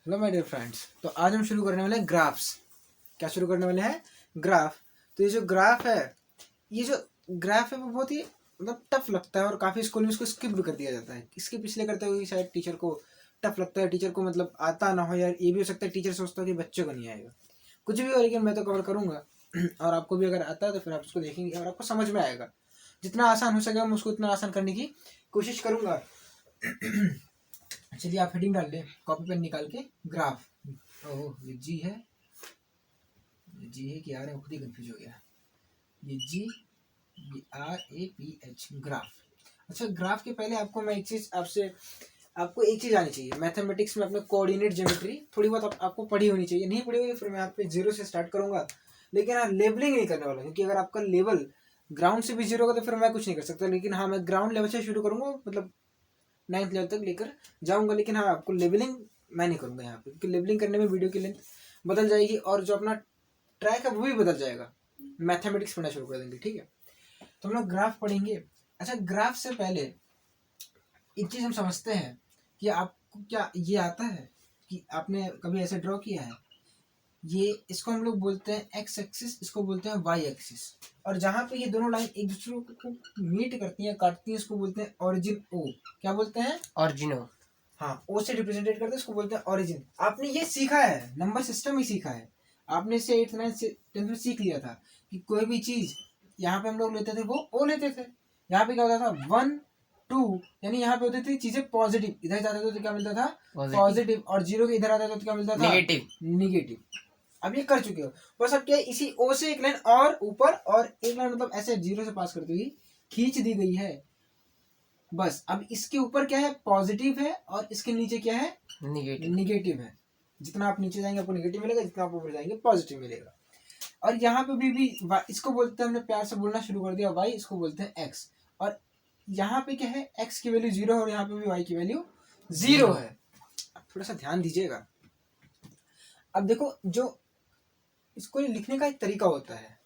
Hello my dear friends. तो आज हम शुरू करने वाले हैं ग्राफ्स। क्या शुरू करने वाले हैं? ग्राफ। तो ये जो ग्राफ है, वो बहुत ही मतलब टफ लगता है और काफ़ी स्कूल में इसको स्किप भी कर दिया जाता है। इसके पिछले करते हुए शायद टीचर को टफ लगता है, टीचर को मतलब आता ना हो, यार ये भी हो सकता है टीचर सोचता हो कि बच्चे को नहीं आएगा, कुछ भी हो, लेकिन मैं तो कवर करूँगा और आपको भी अगर आता है तो फिर आप उसको देखेंगे और आपको समझ में आएगा। जितना आसान हो सके मैं उसको उतना आसान करने की कोशिश करूँगा। चलिए आप हेडिंग डाल लें कॉपी पेन निकाल के। ग्राफ। ओह ये जी है कि आर है, खुद ही कंफ्यूज हो गया। ये जी GRAPH ग्राफ। अच्छा, ग्राफ के पहले आपको मैं एक चीज़ आपको एक चीज़ आनी चाहिए। मैथमेटिक्स में अपने कोऑर्डिनेट ज्योमेट्री थोड़ी बहुत आपको पढ़ी होनी चाहिए। नहीं पढ़ी होगी फिर मैं आप पे जीरो से स्टार्ट करूँगा, लेकिन हाँ लेवलिंग नहीं करने वाला, क्योंकि अगर आपका लेवल ग्राउंड से भी जीरो होगा तो फिर मैं कुछ नहीं कर सकता। लेकिन हाँ मैं ग्राउंड लेवल से शुरू करूँगा, मतलब 9th लेवल तक लेकर जाऊँगा। लेकिन हाँ आपको लेवलिंग मैं नहीं करूँगा यहाँ पे, क्योंकि लेवलिंग करने में वीडियो की लेंथ बदल जाएगी और जो अपना ट्रैक है वो भी बदल जाएगा। मैथमेटिक्स पढ़ना शुरू कर देंगे, ठीक है? तो हम लोग ग्राफ पढ़ेंगे। अच्छा, ग्राफ से पहले एक चीज़ हम समझते हैं कि आपको क्या ये आता है कि आपने कभी ऐसे ड्रॉ किया है? ये इसको हम लोग बोलते हैं एक्स एक्सिस, इसको बोलते हैं वाई एक्सिस। और जहाँ पे ये दोनों लाइन एक दूसरे को मीट करती हैं, काटती हैं, इसको बोलते हैं ओरिजिन ओ। क्या बोलते हैं? ऑरिजिनो। हाँ, ओ से रिप्रेजेंटेट करते हैं, इसको बोलते हैं ओरिजिन। आपने ये सीखा है, नंबर सिस्टम ही सीखा है आपने, इसे 8th 9th 10th में सीख लिया था कि कोई भी चीज यहाँ पे हम लोग लेते थे वो ओ लेते थे। यहाँ पे क्या होता था 1 2, यानी यहाँ पे होती थी चीजें पॉजिटिव, इधर जाते थे तो क्या मिलता था? पॉजिटिव। और जीरो के इधर आता था तो क्या मिलता था? निगेटिव। अब ये कर चुके हो, बस अब क्या है, इसी ओ से एक लाइन और ऊपर और एक लाइन मतलब ऐसे जीरो से पास करते हुए खींच दी गई है। बस अब इसके ऊपर क्या है? पॉजिटिव है और इसके नीचे क्या है? निगेटिव है। जितना आप नीचे जाएंगे आपको निगेटिव मिलेगा, जितना आप ऊपर जाएंगे पॉजिटिव मिलेगा। और यहाँ पे भी इसको बोलते हैं, हमने प्यार से बोलना शुरू कर दिया वाई, इसको बोलते हैं एक्स। और यहाँ पे क्या है? एक्स की वैल्यू 0 और यहाँ पे भी वाई की वैल्यू 0 है। अब थोड़ा सा ध्यान दीजिएगा। अब देखो, जो इसको लिखने का एक तरीका होता है।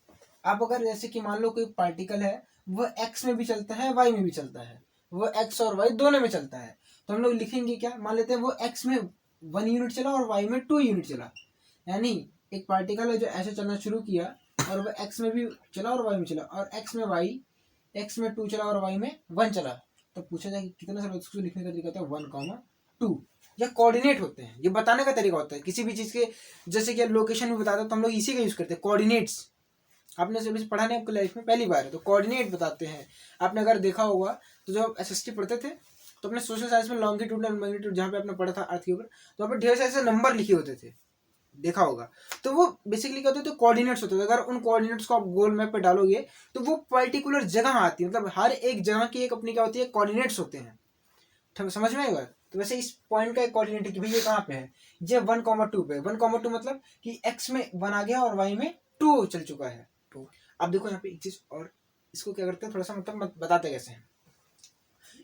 आप अगर जैसे कि मान लो कोई पार्टिकल है, वह एक्स में भी चलता है वाई में भी चलता है, वो एक्स और वाई दोनों में चलता है, तो हम लोग लिखेंगे क्या? मान लेते हैं वो एक्स में 1 यूनिट चला और वाई में 2 यूनिट चला। यानी एक पार्टिकल है जो ऐसे चलना शुरू किया और वह एक्स में भी चला और वाई में चला, और एक्स में 2 चला और वाई में 1 चला। तो पूछा जाए कितना चला, उसको लिखने का तरीका होता है 1,2। या कोऑर्डिनेट होते हैं, ये बताने का तरीका होता है किसी भी चीज़ के। जैसे कि लोकेशन भी बताता तो हम लोग इसी का यूज़ करते हैं, कोऑर्डिनेट्स। आपने जब पढ़ा नहीं, आपकी लाइफ में पहली बार है तो कोऑर्डिनेट बताते हैं। आपने अगर देखा होगा तो जब SST पढ़ते थे तो अपने सोशल साइंस में लॉन्गिट्यूड और मैग्नीट्यूड जहाँ पे आपने पढ़ा था अर्थ के ऊपर, तो वहाँ पे ढेर सारे नंबर लिखे होते थे, देखा होगा। तो वो बेसिकली क्या होते थे? कोऑर्डिनेट्स होते थे। अगर उन कोऑर्डिनेट्स को आप गोल मैप पे डालोगे तो वो पर्टिकुलर जगह आती है, मतलब हर एक जगह की एक अपनी क्या होती है? कोऑर्डिनेट्स होते हैं। समझ में आएगा? तो वैसे इस पॉइंट का एक कोऑर्डिनेट है कि भाई ये कहाँ पे है? ये 1,2 पे। 1,2 मतलब कि एक्स में 1 आ गया और वाई में 2 चल चुका है। अब देखो यहाँ पे एक चीज और, इसको क्या करते हैं थोड़ा सा मतलब बताते कैसे हैं।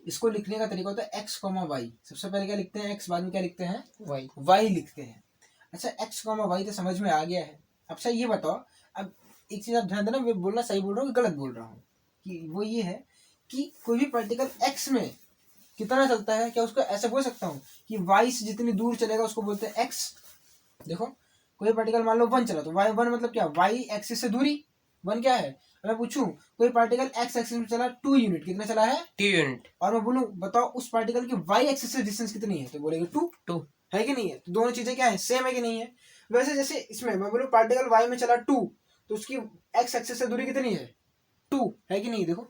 इसको लिखने का तरीका होता है एक्स कॉमा वाई। सबसे पहले क्या लिखते हैं? एक्स, बाद में क्या लिखते हैं? वाई लिखते हैं। अच्छा, एक्स कॉमा वाई तो समझ में आ गया है। अब सर ये बताओ, अब एक चीज आप ध्यान देना, मैं बोलना सही बोल रहा हूँ कि गलत बोल रहा हूँ, कि वो ये है कि कोई भी पार्टिकल एक्स में कितना चलता है, क्या उसको ऐसे बोल सकता हूँ कि वाई से जितनी दूर चलेगा उसको बोलते हैं एक्स। देखो, कोई पार्टिकल मान लो 1 चला तो वाई 1 मतलब क्या? वाई एक्सिस से दूरी 1 क्या है? मैं पूछूं कोई पार्टिकल एक्स एक्सिस में चला 2 यूनिट, कितना चला है? 2 यूनिट। और मैं बोलूं बताओ उस पार्टिकल की वाई एक्सिस से डिस्टेंस कितनी है, तो बोलेंगे 2 है कि नहीं है? तो दोनों चीजें क्या है? सेम है कि नहीं है? वैसे जैसे इसमें मैं बोलूं पार्टिकल वाई में चला 2, तो उसकी एक्स एक्सिस से दूरी कितनी है? 2 है कि नहीं? देखो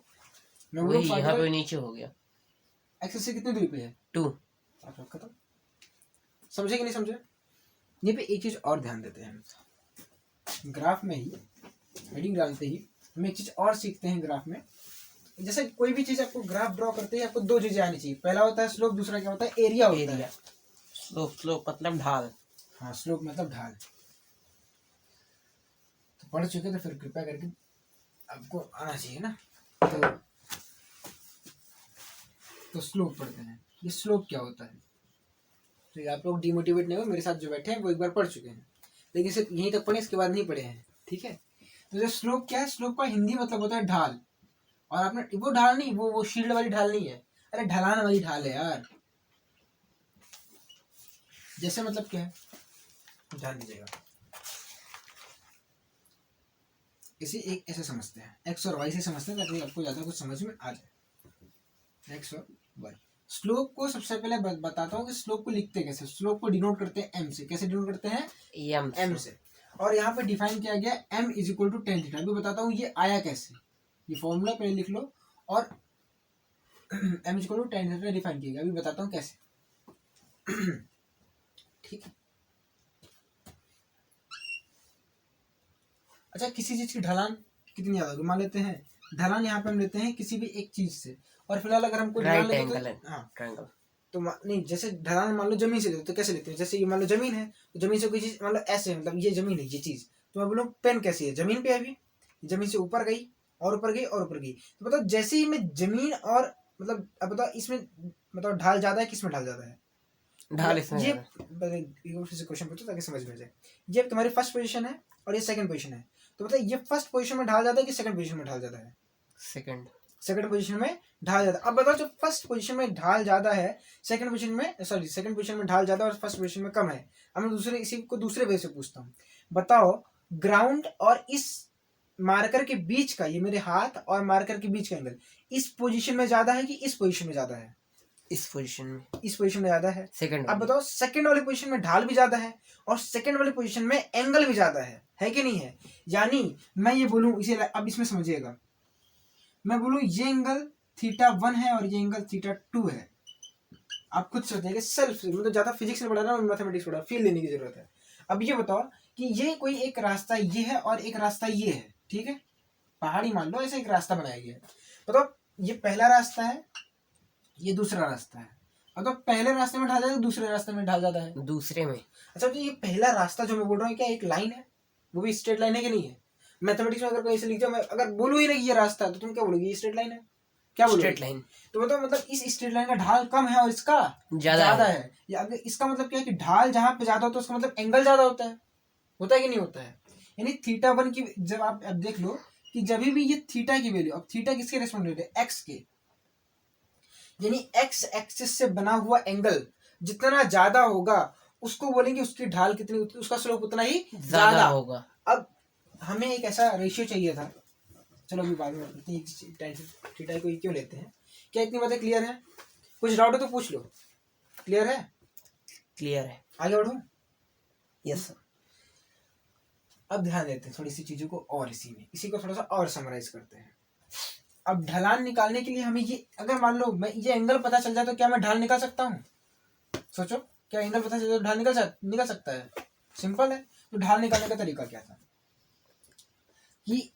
मैं बोलूं यहाँ पे नीचे हो गया, एक्सिस से कितनी दूरी पे है? 2। खत्म। समझे कि नहीं समझे? ये पे एक चीज और ध्यान देते हैं, ग्राफ में ही हेडिंग डालते ही हम एक चीज और सीखते हैं ग्राफ में। जैसे कोई भी चीज आपको ग्राफ ड्रॉ करते हैं आपको 2 चीजें आनी चाहिए। पहला होता है स्लोप, दूसरा क्या होता है? एरिया होता है। स्लोप मतलब ढाल। हाँ, स्लोप मतलब ढाल। तो पढ़ चुके तो फिर कृपया करके आपको आना चाहिए ना। तो स्लोप पढ़ते हैं। ये स्लोप क्या होता है? तो आप लोग डिमोटिवेट नहीं हो, मेरे साथ जो बैठे हैं वो एक बार पढ़ चुके हैं, लेकिन सिर्फ यहीं तक पढ़े, इसके बाद नहीं पढ़े हैं, ठीक है? तो जो स्लोप क्या है? स्लोप का हिंदी मतलब होता है ढाल। और आपने वो ढाल नहीं, वो शील्ड वाली ढाल नहीं है, अरे ढलान वाली ढाल है यार। जैसे मतलब क्या है, ध्यान दीजिएगा, इसे एक ऐसे समझते हैं, एक्स और वाई से समझते हैं ताकि आपको ज़्यादा कुछ समझ में आ जाए। एक्स और वाई, स्लोप को सबसे पहले बताता हूँ कि स्लोप को लिखते कैसे। स्लोप को डिनोट करते हैं एम से। कैसे डिनोट करते हैं? एम से। और यहाँ पे डिफाइन किया गया m is equal to ten theta. अभी बताता हूँ ये आया कैसे, ये फॉर्मूला पहले लिख लो और m is equal to ten theta define किया गया। अभी बताता हूँ कैसे। ठीक है, अच्छा किसी चीज की ढलान कितनी ज्यादा होगी, मान लेते हैं ढलान यहाँ पे हम लेते हैं किसी भी एक चीज से, और फिलहाल अगर हमको ढलान लेते हैं हाँ तो नहीं, जैसे ढलान मान लो जमीन से लेते तो कैसे लेते हैं, जैसे ये मान लो जमीन है तो जमीन से कोई चीज मान लो ऐसे, मतलब ये जमीन है ये चीज, तो मैं बोलूँ पेन कैसी है, जमीन पे है, अभी जमीन से ऊपर गई और ऊपर गई और ऊपर गई, तो बताओ जैसे ही मैं जमीन और मतलब अब बताओ इसमें मतलब ढाल ज्यादा है किसमें ढाल ज्यादा है, ढाल इसमें। ये क्वेश्चन पूछो ताकि समझ में आ जाए। ये तुम्हारी फर्स्ट पोजीशन है और ये सेकंड पोजीशन है, तो बताइए ये फर्स्ट पोजीशन में ढाल ज्यादा है कि सेकंड पोजीशन में ढाल ज्यादा है? सेकंड पोजीशन में ढाल ज्यादा। अब बताओ जब फर्स्ट पोजीशन में ढाल ज्यादा है, सेकंड पोजीशन में सेकंड पोजीशन में ढाल ज्यादा और फर्स्ट पोजीशन में कम है, अब मैं दूसरे इसी को दूसरे वे से पूछता हूँ, बताओ ग्राउंड और इस मार्कर के बीच का, ये मेरे हाथ और मार्कर के बीच का एंगल इस पोजीशन में ज्यादा है कि इस पोजीशन में ज्यादा है? इस पोजीशन में ज्यादा है। सेकंड। अब बताओ सेकंड वाली पोजीशन में ढाल भी ज्यादा है और सेकंड वाली पोजीशन में एंगल भी ज्यादा है कि नहीं है? यानी मैं ये बोलूं इसे, अब इसमें समझिएगा, मैं बोलूं ये एंगल θ1 है और ये एंगल θ2 है, आप खुद सोचिएगा, सेल्फ से, मतलब ज्यादा फिजिक्स में पढ़ा रहा हूं, मैथमेटिक्स पढ़ा, फील लेने की जरूरत है। अब ये बताओ कि ये कोई एक रास्ता ये है और एक रास्ता ये है, ठीक है, पहाड़ी मान लो, ऐसे एक रास्ता बनाया गया है, बताओ ये पहला रास्ता है, ये दूसरा रास्ता है, अब तो पहले रास्ते में ढाल जाता है, दूसरे रास्ते में ढाल जाता है, दूसरे में। अच्छा तो ये पहला रास्ता जो मैं बोल रहा हूँ क्या एक लाइन है, वो भी स्ट्रेट लाइन है कि नहीं है? मैथमेटिक्स में अगर कोई ऐसे लिख जाओ, मैं अगर बोलूँ ही नहीं ये रास्ता, तो तुम क्या बोलोगे, ये स्ट्रेट लाइन है, क्या बोलोगे? Straight line. तो मतलब इस स्ट्रेट लाइन का ढाल कम है और इसका ज्यादा है, या अगर इसका मतलब क्या है कि ढाल जहां पे ज्यादा होता है उसका मतलब एंगल ज्यादा होता है कि नहीं होता है? यानी θ1 की जब आप अब देख लो कि जब भी ये थीटा की वैल्यू, अब थीटा किसके रेस्पोंडेंट है? एक्स के, यानी एक्स एक्सिस से बना हुआ एंगल जितना ज्यादा होगा उसको बोलेंगे उसकी ढाल कितनी, उसका स्लोप उतना ही ज्यादा होगा। अब हमें एक ऐसा रेशियो चाहिए था, चलो अभी बाद में थीटा को क्यों लेते हैं, क्या इतनी बातें क्लियर है? कुछ डाउट है तो पूछ लो। क्लियर है? क्लियर है, आगे बढ़ो। Yes sir. अब ध्यान देते हैं थोड़ी सी चीजों को और इसी को थोड़ा सा और समराइज करते हैं। अब ढलान निकालने के लिए हमें ये, अगर मान लो मैं ये एंगल पता चल जाए तो क्या मैं ढाल निकाल सकता हूँ? सोचो, क्या एंगल पता चल जाए तो ढाल निकल सकता है? सिंपल है। तो ढाल निकालने का तरीका क्या था कि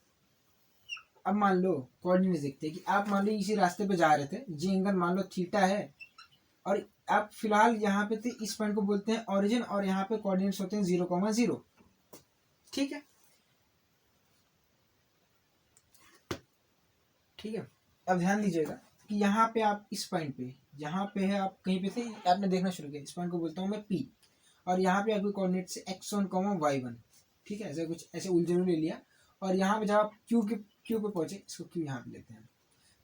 अब मान लो कोऑर्डिनेट देखते हैं कि आप मान लो इसी रास्ते पे जा रहे थे, ये एंगल मान लो थीटा है और आप फिलहाल यहाँ पे थे, इस पॉइंट को बोलते हैं ओरिजिन और यहाँ पे कोऑर्डिनेट्स होते हैं 0,0, ठीक है। ठीक है, अब ध्यान दीजिएगा कि यहाँ पे आप इस पॉइंट पे, यहाँ पे है, आप कहीं पे थे, आपने देखना शुरू किया, इस पॉइंट को बोलता हूँ मैं P, और यहाँ पे आपके कोऑर्डिनेट से x1, y1, ठीक है, ऐसे कुछ ऐसे उलझन ले लिया, और यहाँ पे जब आप Q पे पहुंचे, इसको Q यहाँ पे लेते हैं,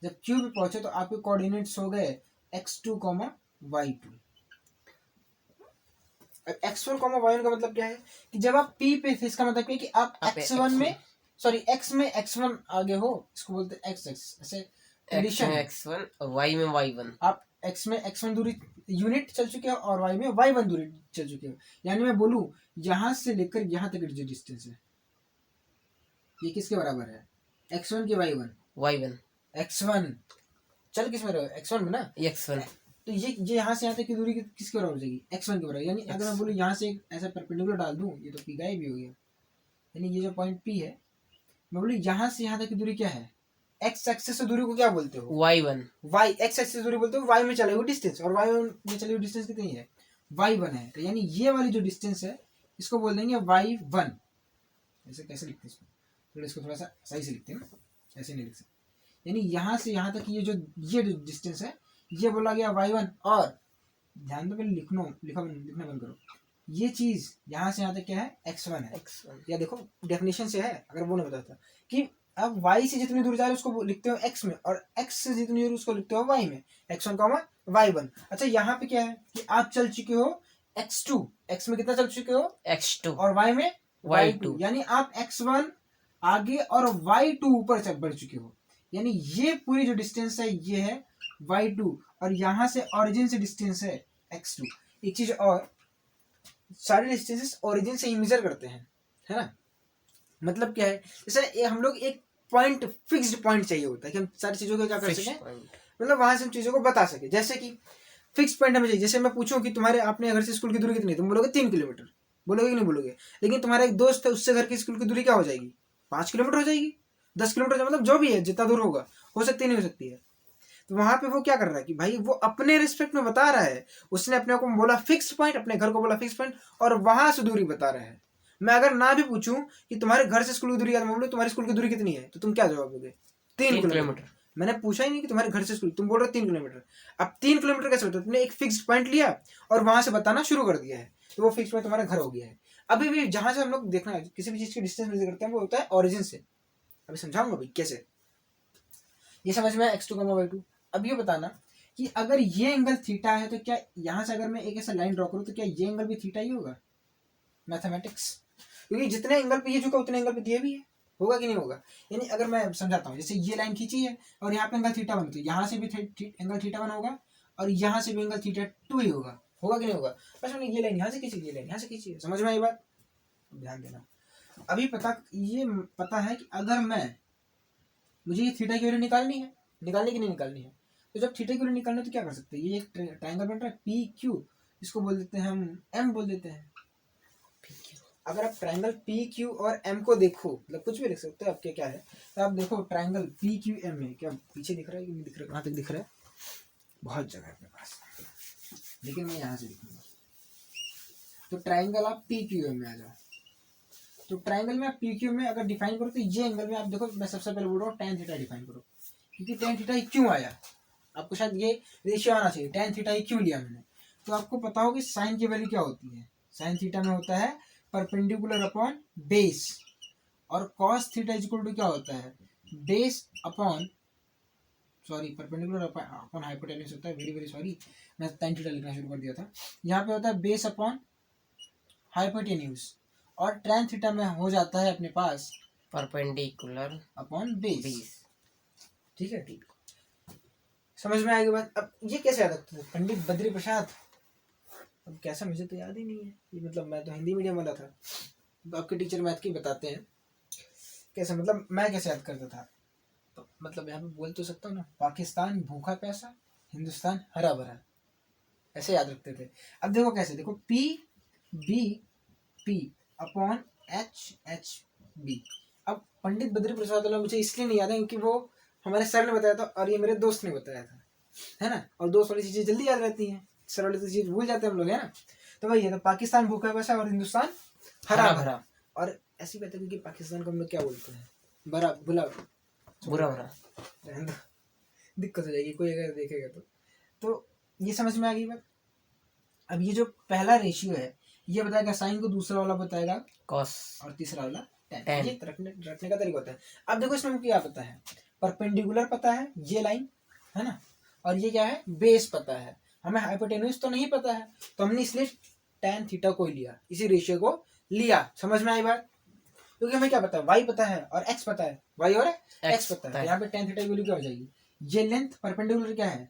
जब Q पे पहुंचे तो आपके कोऑर्डिनेट्स हो गए x2, y2। x1, y1 का मतलब क्या है कि जब आप P पे थे, इसका मतलब क्या है कि आप x1 में, सॉरी x में x1 आगे हो, इसको बोलते हैं x एक्सिस, ऐसे एडिशन x1 और y में y1, आप x में x1 दूरी यूनिट चल चुके हो और y में y1 दूरी चल चुके हो। यानी मैं बोलूं यहां से लेकर यहां तक जो डिस्टेंस है ये किसके बराबर है? x1 के y1 x1 चल किस में रहो? x1 में ना, x1। तो ये यहाँ से यहाँ तक की दूरी किसके बराबर हो जाएगी? x1 के बराबर। यानी अगर मैं बोलूँ यहाँ से ऐसा परपेंडिकुलर डाल दूं, ये तो p गायब भी हो गया, यानी ये जो पॉइंट p है, मैं बोलूँ यहाँ से यहाँ तक की दूरी क्या है? x एक्सिस से दूरी को क्या बोलते हो? y1। y x एक्सिस से दूरी बोलते हो y में चले हुए डिस्टेंस, और y में चली हुई डिस्टेंस कितनी है? y1 है। तो यानी ये वाली जो डिस्टेंस है इसको बोल देंगे y1। ऐसे कैसे लिखते हैं इसको? थोड़ा इसको थोड़ा सा सही से लिखते हैं ना, ऐसे नहीं लिख सकते। यानी यहाँ से यहाँ तक ये जो डिस्टेंस है ये बोला गया y1, और ध्यान दो पहले लिखना बंद करो, ये चीज यहाँ से यहाँ तक क्या है? x1 है। या देखो डेफिनेशन से है, अगर वो नहीं बताता कि अब y से जितनी दूर जा रहे हैं उसको लिखते हो x में, और x से जितनी दूर उसको लिखते हो y में, x1, y1। अच्छा यहाँ पे क्या है कि आप चल चुके हो x2, x में कितना चल चुके हो x2 और y में y2, यानी आप x1 आगे और y2 ऊपर चल बढ़ चुके हो। यानी ये पूरी जो डिस्टेंस है ये है y2 और यहाँ से ओरिजिन से डिस्टेंस है x2। एक चीज और, सारे डिस्टेंसेस ओरिजिन से ही मेजर करते हैं, है ना। मतलब क्या है, जैसे हम लोग एक पॉइंट, फिक्स्ड पॉइंट चाहिए होता है कि हम सारी चीजों को क्या कर सकें, मतलब वहां से हम चीजों को बता सके। जैसे कि फिक्स पॉइंट हमें चाहिए। जैसे मैं पूछूं कि तुम्हारे अपने घर से स्कूल की दूरी कितनी है, तुम बोलोगे 3 किलोमीटर, बोलोगे कि नहीं बोलोगे। लेकिन तुम्हारा एक दोस्त है, उससे घर की स्कूल की दूरी क्या हो जाएगी, 5 किलोमीटर हो जाएगी, 10 किलोमीटर, मतलब जो भी है, जितना दूर होगा, हो सकती है नहीं हो सकती है। तो वहां पे वो क्या कर रहा है कि भाई वो अपने रिस्पेक्ट में बता रहा है, उसने अपने को बोला फिक्स पॉइंट, अपने घर को बोला फिक्स पॉइंट और वहां से दूरी बता रहा है। मैं अगर ना भी पूछूं कि तुम्हारे घर से स्कूल की दूरी, मैं बोलूं तुम्हारी स्कूल की दूरी कितनी है, तो तुम क्या जवाब दोगे, 3 किलोमीटर। मैंने पूछा ही नहीं कि तुम्हारे घर से स्कूल, तुम बोल रहे हो 3 किलोमीटर। अब 3 किलोमीटर कैसे होता है, तुमने एक फिक्स्ड पॉइंट लिया और वहां से बताना शुरू कर दिया है, तो वो फिक्स पॉइंट तुम्हारा घर हो गया है। अभी भी जहां से हम लोग देखना है किसी भी चीज की डिस्टेंस मेजर करते हैं वो होता है ओरिजिन से। अभी समझाऊंगा भाई कैसे, ये समझ में x2, y2। अब ये बताना कि अगर ये एंगल थीटा है तो क्या यहाँ से अगर मैं एक ऐसा लाइन ड्रॉ करूँ तो क्या ये एंगल भी थीटा ही होगा, मैथमेटिक्स। क्योंकि जितने एंगल पे ये झुका उतने एंगल पे ये भी है, होगा कि नहीं होगा। यानी अगर मैं समझाता हूँ, जैसे ये लाइन खींची है और यहाँ पे एंगल थीटा वन, तो यहाँ से भी एंगल थीटा वन होगा और यहाँ से भी एंगल थीटा टू ही होगा, होगा कि नहीं होगा। बस मैंने ये लाइन यहाँ से खींची, ये लाइन यहाँ से खींची, समझ में आई बात। ध्यान देना। अभी पता है कि अगर मुझे ये थीटा की वैल्यू निकालनी है, निकालनी कि नहीं निकालनी है, तो जब थीटा की वैल्यू निकालनी है तो क्या कर सकते हैं, ये एक ट्रायंगल बन रहा है पी क्यू, इसको बोल देते हैं हम एम बोल देते हैं। अगर आप ट्रायंगल पी क्यू और एम को देखो, मतलब कुछ भी लिख सकते हो आपके क्या है, तो आप देखो ट्रायंगल पी क्यू एम है, क्या पीछे दिख रहा है कि नहीं दिख रहा है, कहाँ तक दिख रहा है, बहुत जगह है अपने पास, लेकिन मैं यहाँ से दिखूंगा। तो ट्रायंगल आप पी क्यू एम में आ जाओ। तो ट्रायंगल में आप पी क्यू में अगर डिफाइन करो तो ये एंगल में आप देखो, मैं सबसे पहले बोल रहा हूँ tan थीटा डिफाइन करो, क्योंकि tan थीटा क्यों आया, आपको शायद ये रेशियो आना चाहिए, tan थीटा क्यों लिया मैंने। तो आपको पता हो कि साइन की वैल्यू क्या होती है, साइन थीटा में होता है परपेंडिकुलर अपॉन बेस, और कॉस थीटा इक्वल टू क्या होता है, base upon, sorry perpendicular upon hypotenuse होता है, वेरी वेरी सॉरी, मैं tan थीटा लिखना शुरू कर दिया था। यहाँ पे होता है बेस अपॉन हाइपोटेन्यूज, और tan थीटा में हो जाता है अपने पास परपेंडिकुलर अपॉन बेस। ठीक है, ठीक, समझ में आएगी बात। अब ये कैसे याद रखते थे पंडित बद्री प्रसाद, अब कैसा मुझे तो याद ही नहीं है ये, मतलब मैं तो हिंदी मीडियम वाला था, तो आपके टीचर मैथ की बताते हैं कैसे, मतलब मैं कैसे याद करता था। तो मतलब यहाँ पे बोल तो सकता हूँ ना, पाकिस्तान भूखा प्यासा, हिंदुस्तान हरा भरा, ऐसे याद रखते थे। अब देखो कैसे, देखो P B P upon H H B. अब पंडित बद्री प्रसाद वाला मुझे इसलिए नहीं याद है क्योंकि वो हमारे सर ने बताया था और ये मेरे दोस्त ने बताया था, है ना, और दोस्त वाली चीजें जल्दी याद रहती हैं, सर वाली तो चीज भूल जाते हैं हम लोग, है ना। तो वही है, तो पाकिस्तान भूखा प्यासा और हिंदुस्तान हरा भरा। और ऐसी बात है क्योंकि पाकिस्तान को हम लोग क्या बोलते हैं, बड़ा बुरा बुरा भरा, दिक्कत हो जाएगी कोई अगर देखेगा तो ये समझ में आ गई बात। अब ये जो पहला रेशियो है ये बताएगा साइन को, दूसरा वाला बताएगा कॉस, और तीसरा वाला tan। tan। ये रखने का तरीका होता है। अब देखो इसमें क्या पता है, परपेंडिकुलर पता है ये लाइन, है ना, और ये क्या है बेस पता है, हमें हाइपोटेन्यूज तो नहीं पता है, तो हमने इसलिए tan थीटा को लिया, इसी रेशियो को लिया। समझ में आई बात, क्योंकि हमें क्या पता है, y पता है और x पता है, y और x पता है, यहाँ पे tan थीटा की वैल्यू क्या हो जाएगी, ये लेंथ परपेंडिकुलर क्या है,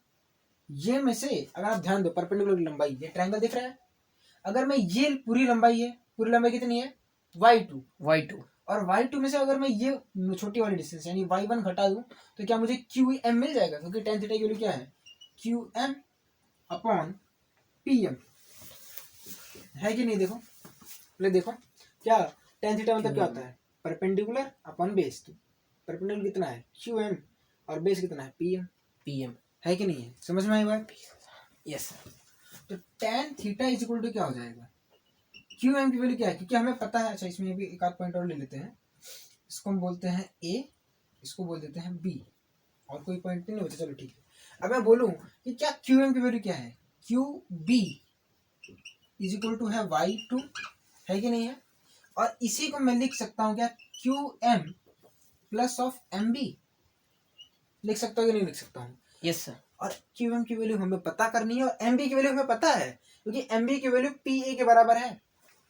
ये में से अगर आप ध्यान दो परपेंडिकुलर लंबाई, ये ट्रायंगल दिख रहा है, अगर मैं ये पूरी लंबाई है, पूरी लंबाई कितनी है y2, और y2 में से अगर मैं ये छोटी वाली डिस्टेंस यानी y1 घटा दूं तो क्या मुझे qm मिल जाएगा, क्योंकि tan थीटा की वैल्यू क्या है qm अपॉन pm, है कि नहीं। देखो पहले देखो क्या tan थीटा मतलब क्या होता है, परपेंडिकुलर अपॉन बेस, तो परपेंडिकुलर कितना है qm और बेस कितना है pm, है कि नहीं है, समझ में आई बात। यस, तो tan theta is equal to क्या हो जाएगा, क्यू एम की वैल्यू क्या है, क्योंकि हमें पता है। अच्छा इसमें भी एक आध पॉइंट और ले लेते हैं, इसको हम बोलते हैं ए, इसको बोल देते हैं बी, और कोई पॉइंट नहीं होता, चलो ठीक है। अब मैं बोलूं कि क्या क्यू एम की वैल्यू क्या है, Q B is equal to है y2, है कि नहीं है, और इसी को मैं लिख सकता हूँ क्या Q M plus of M B, लिख सकता हूँ कि नहीं लिख सकता हूँ। Yes sir. और क्यू एम की वैल्यू हमें पता करनी है और एम बी की वैल्यू हमें पता है, क्योंकि एम बी की वैल्यू पी ए के बराबर है।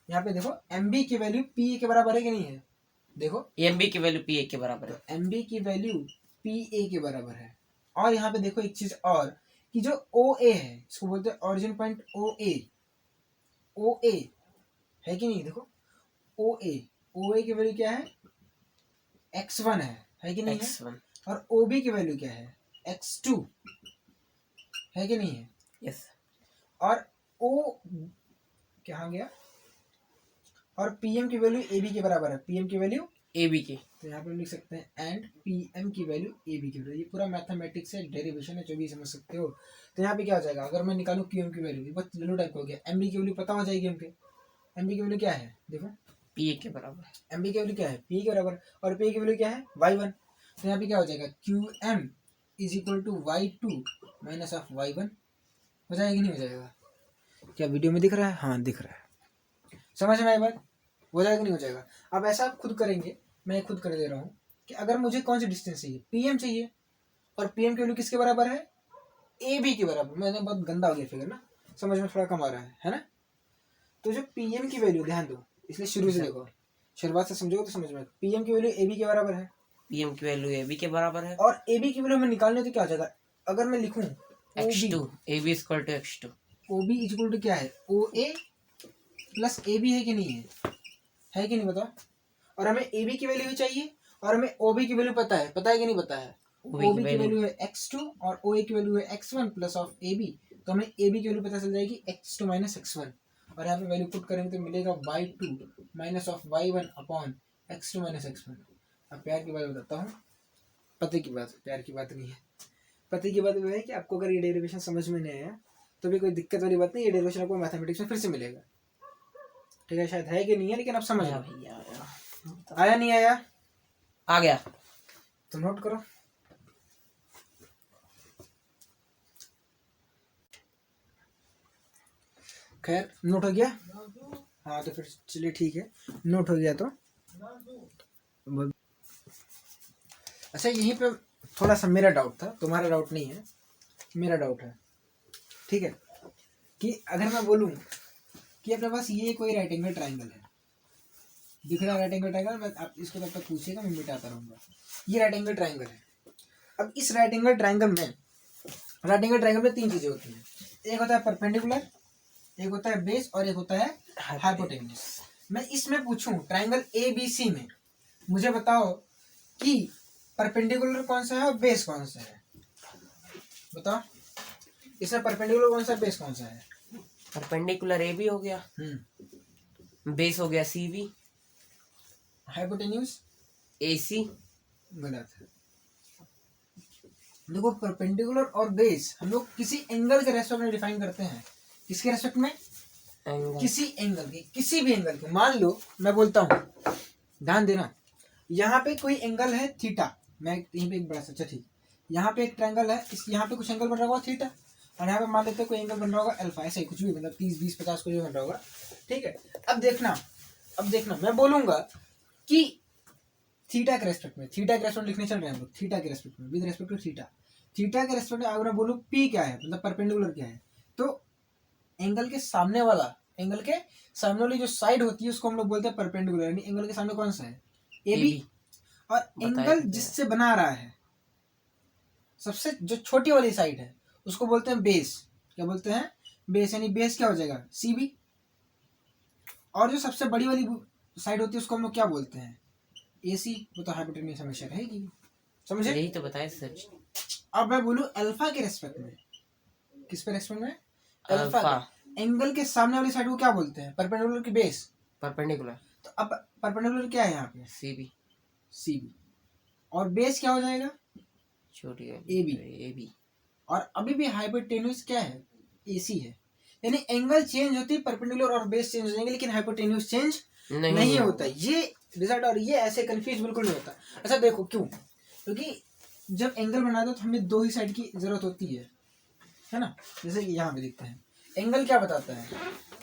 यहाँ पे देखो एम बी की वैल्यू पी ए के बराबर है कि नहीं है, देखो एम बी की वैल्यू पी ए के बराबर है। एम बी की वैल्यू पी ए के बराबर है। और यहाँ पे देखो एक चीज और कि जो ओ ए है इसको बोलते हैं ओरिजिन पॉइंट ओ ए है कि नहीं, देखो ओ ए की वैल्यू क्या है x1 है कि नहीं है, x1 और ओ बी की वैल्यू क्या है x2 है कि नहीं है, यस। और ओ कहाँ गया, और पीएम की वैल्यू ए बी के बराबर है, पीएम की वैल्यू ए बी की, तो यहाँ पे हम लिख सकते हैं एंड पीएम की वैल्यू ए बी की वैल्यू। ये पूरा मैथमेटिक्स है, डेरिवेशन है, जो भी समझ सकते हो। तो यहाँ पे क्या हो जाएगा, अगर मैं निकालूं क्यूएम की वैल्यू, बस ललो टाइप हो गया, एम बी की वैल्यू पता हो जाएगी हमके, एम बी की वैल्यू क्या है देखो पी ए के बराबर। एम बी की वैल्यू क्या है पी के बराबर, और पी की वैल्यू क्या है y1। तो यहाँ पे क्या हो जाएगा Q M is equal to y2 minus of y1। हो जाएगा कि नहीं हो जाएगा, क्या वीडियो में दिख रहा है, हाँ दिख रहा है, समझ में आई बात, हो जाएगा नहीं हो जाएगा। अब ऐसा आप खुद करेंगे, मैं खुद कर दे रहा हूँ कि अगर मुझे कौन सी डिस्टेंस चाहिए, पीएम चाहिए, और पीएम की वैल्यू किसके बराबर है ए बी के बराबर। मैंने बहुत गंदा हो गया फिगर ना, समझ में थोड़ा कम आ रहा है ना। तो जो पीएम की वैल्यू ध्यान दो, इसलिए शुरू से देखो, शुरुआत से समझोगे तो समझ में, पीएम की वैल्यू ए बी के बराबर है, पीएम की वैल्यू ए बी के बराबर है, और ए बी की वैल्यू हमें निकालने तो क्या हो जाएगा, अगर मैं लिखूं x2 A B equal to x2, O B is equal to क्या है ओ ए प्लस ए बी है कि नहीं है कि नहीं बताओ। और हमें ए बी की वैल्यू भी चाहिए, और हमें ओ बी की वैल्यू पता है कि नहीं पता है, ओ बी की वैल्यू है x2 और ओ ए की वैल्यू है x1 plus of A B. तो हमें ए बी की वैल्यू पता चल जाएगी x2 माइनस x1, और यहाँ पे वैल्यू पुट करेंगे तो मिलेगा y2 minus of y1 upon x2 minus x1। अब प्यार की बात बताता हूँ, पते की बात, प्यार की बात नहीं है, पते की बात है कि आपको अगर ये डेरिवेशन समझ में नहीं आया तो भी कोई दिक्कत वाली बात नहीं, ये डेरिवेशन आपको मैथमेटिक्स में फिर से मिलेगा, ठीक है। शायद है कि नहीं है, लेकिन आप समझ लो। भैया आया नहीं आया, आ गया। तो नोट करो, खैर नोट हो गया, हाँ तो फिर चलिए ठीक है, नोट हो गया तो अच्छा। यहीं पे थोड़ा सा मेरा डाउट था, तुम्हारा डाउट नहीं है, मेरा डाउट है, ठीक है। कि अगर मैं बोलूं कि अपने पास ये कोई राइट एंगल ट्राइंगल है, दिख रहा है राइट एंगल ट्राइंगल, मैं आप इसको तब तक पूछिएगा, मैं मिटाता रहूंगा। ये राइट एंगल ट्राइंगल है। अब इस राइट एंगल ट्राइंगल में तीन चीजें होती हैं, एक होता है परपेंडिकुलर, एक होता है बेस, और एक होता है हाइपोटेन्यूज। मैं इसमें पूछूं ट्राइंगल ए बी सी में, मुझे बताओ कि परपेंडिकुलर कौन सा है और बेस कौन सा है, बताओ इसमें परपेंडिकुलर कौन सा है, बेस कौन सा है। परपेंडिकुलर ए बी हो गया, बेस हो गया सी बी, हाइपोटेन्यूज ए सी। गलत है। देखो परपेंडिकुलर और बेस हम लोग किसी एंगल के रेस्पेक्ट में डिफाइन करते हैं, किसके रेस्पेक्ट में, किसी एंगल के, किसी भी एंगल के। मान लो मैं बोलता हूँ, ध्यान देना, यहाँ पे कोई एंगल है थीटा, मैं यहीं पे एक बड़ा सा, ठीक, यहाँ पे एक ट्रायंगल है, इस यहाँ पे कुछ एंगल बन रहा होगा थीटा, और यहाँ पे मान लेते हैं कोई एंगल बन रहा होगा अल्फा, ऐसे कुछ भी, मतलब 30 20 50 कुछ भी बन रहा होगा, ठीक है। अब देखना मैं बोलूंगा कि थीटा के रेस्पेक्ट में, लिखने चल रहे हैं हम लोग, थीटा के रेस्पेक्ट में, विद रेस्पेक्ट टू थीटा के रेस्पेक्ट में अगर मैं बोलूँ पी क्या है, मतलब परपेंडिकुलर क्या है, तो एंगल के सामने वाली जो साइड होती है उसको हम लोग बोलते हैं परपेंडिकुलर, यानी एंगल के सामने कौन सा है ए बी, और एंगल जिससे बना रहा है सबसे जो छोटी वाली साइड है उसको बोलते हैं बेस। क्या बोलते हैं, बेस, यानी बेस क्या हो जाएगा सी बी, और जो सबसे बड़ी वाली साइड होती है उसको हम लोग क्या बोलते हैं ए सी, वो तो हाइपोटेन्यूज हमेशा रहेगी, समझे, यही तो बताया सर। अब मैं बोलूं अल्फा के रेस्पेक्ट में, किस पे रेस्पेक्ट में, अल्फा, एंगल के सामने वाली साइड को क्या बोलते हैं, परपेंडिकुलर की बेस, परपेंडिकुलर। तो अब परपेंडिकुलर क्या है यहाँ पे सी बी, और बेस क्या हो जाएगा छोटी ए बी, और अभी भी हाइपोटेन्यूज क्या है ए सी है, यानी एंगल चेंज होती है, परपेंडिकुलर और बेस चेंज हो जाएंगे, लेकिन हाइपोटेन्यूज चेंज नहीं होता। ये रिजल्ट, और ये ऐसे कंफ्यूज बिल्कुल नहीं होता। अच्छा देखो क्यों, क्योंकि जब एंगल बनाते तो हमें दो ही साइड की जरूरत होती है ना, जैसे यहाँ पे देखते हैं एंगल क्या बताता है,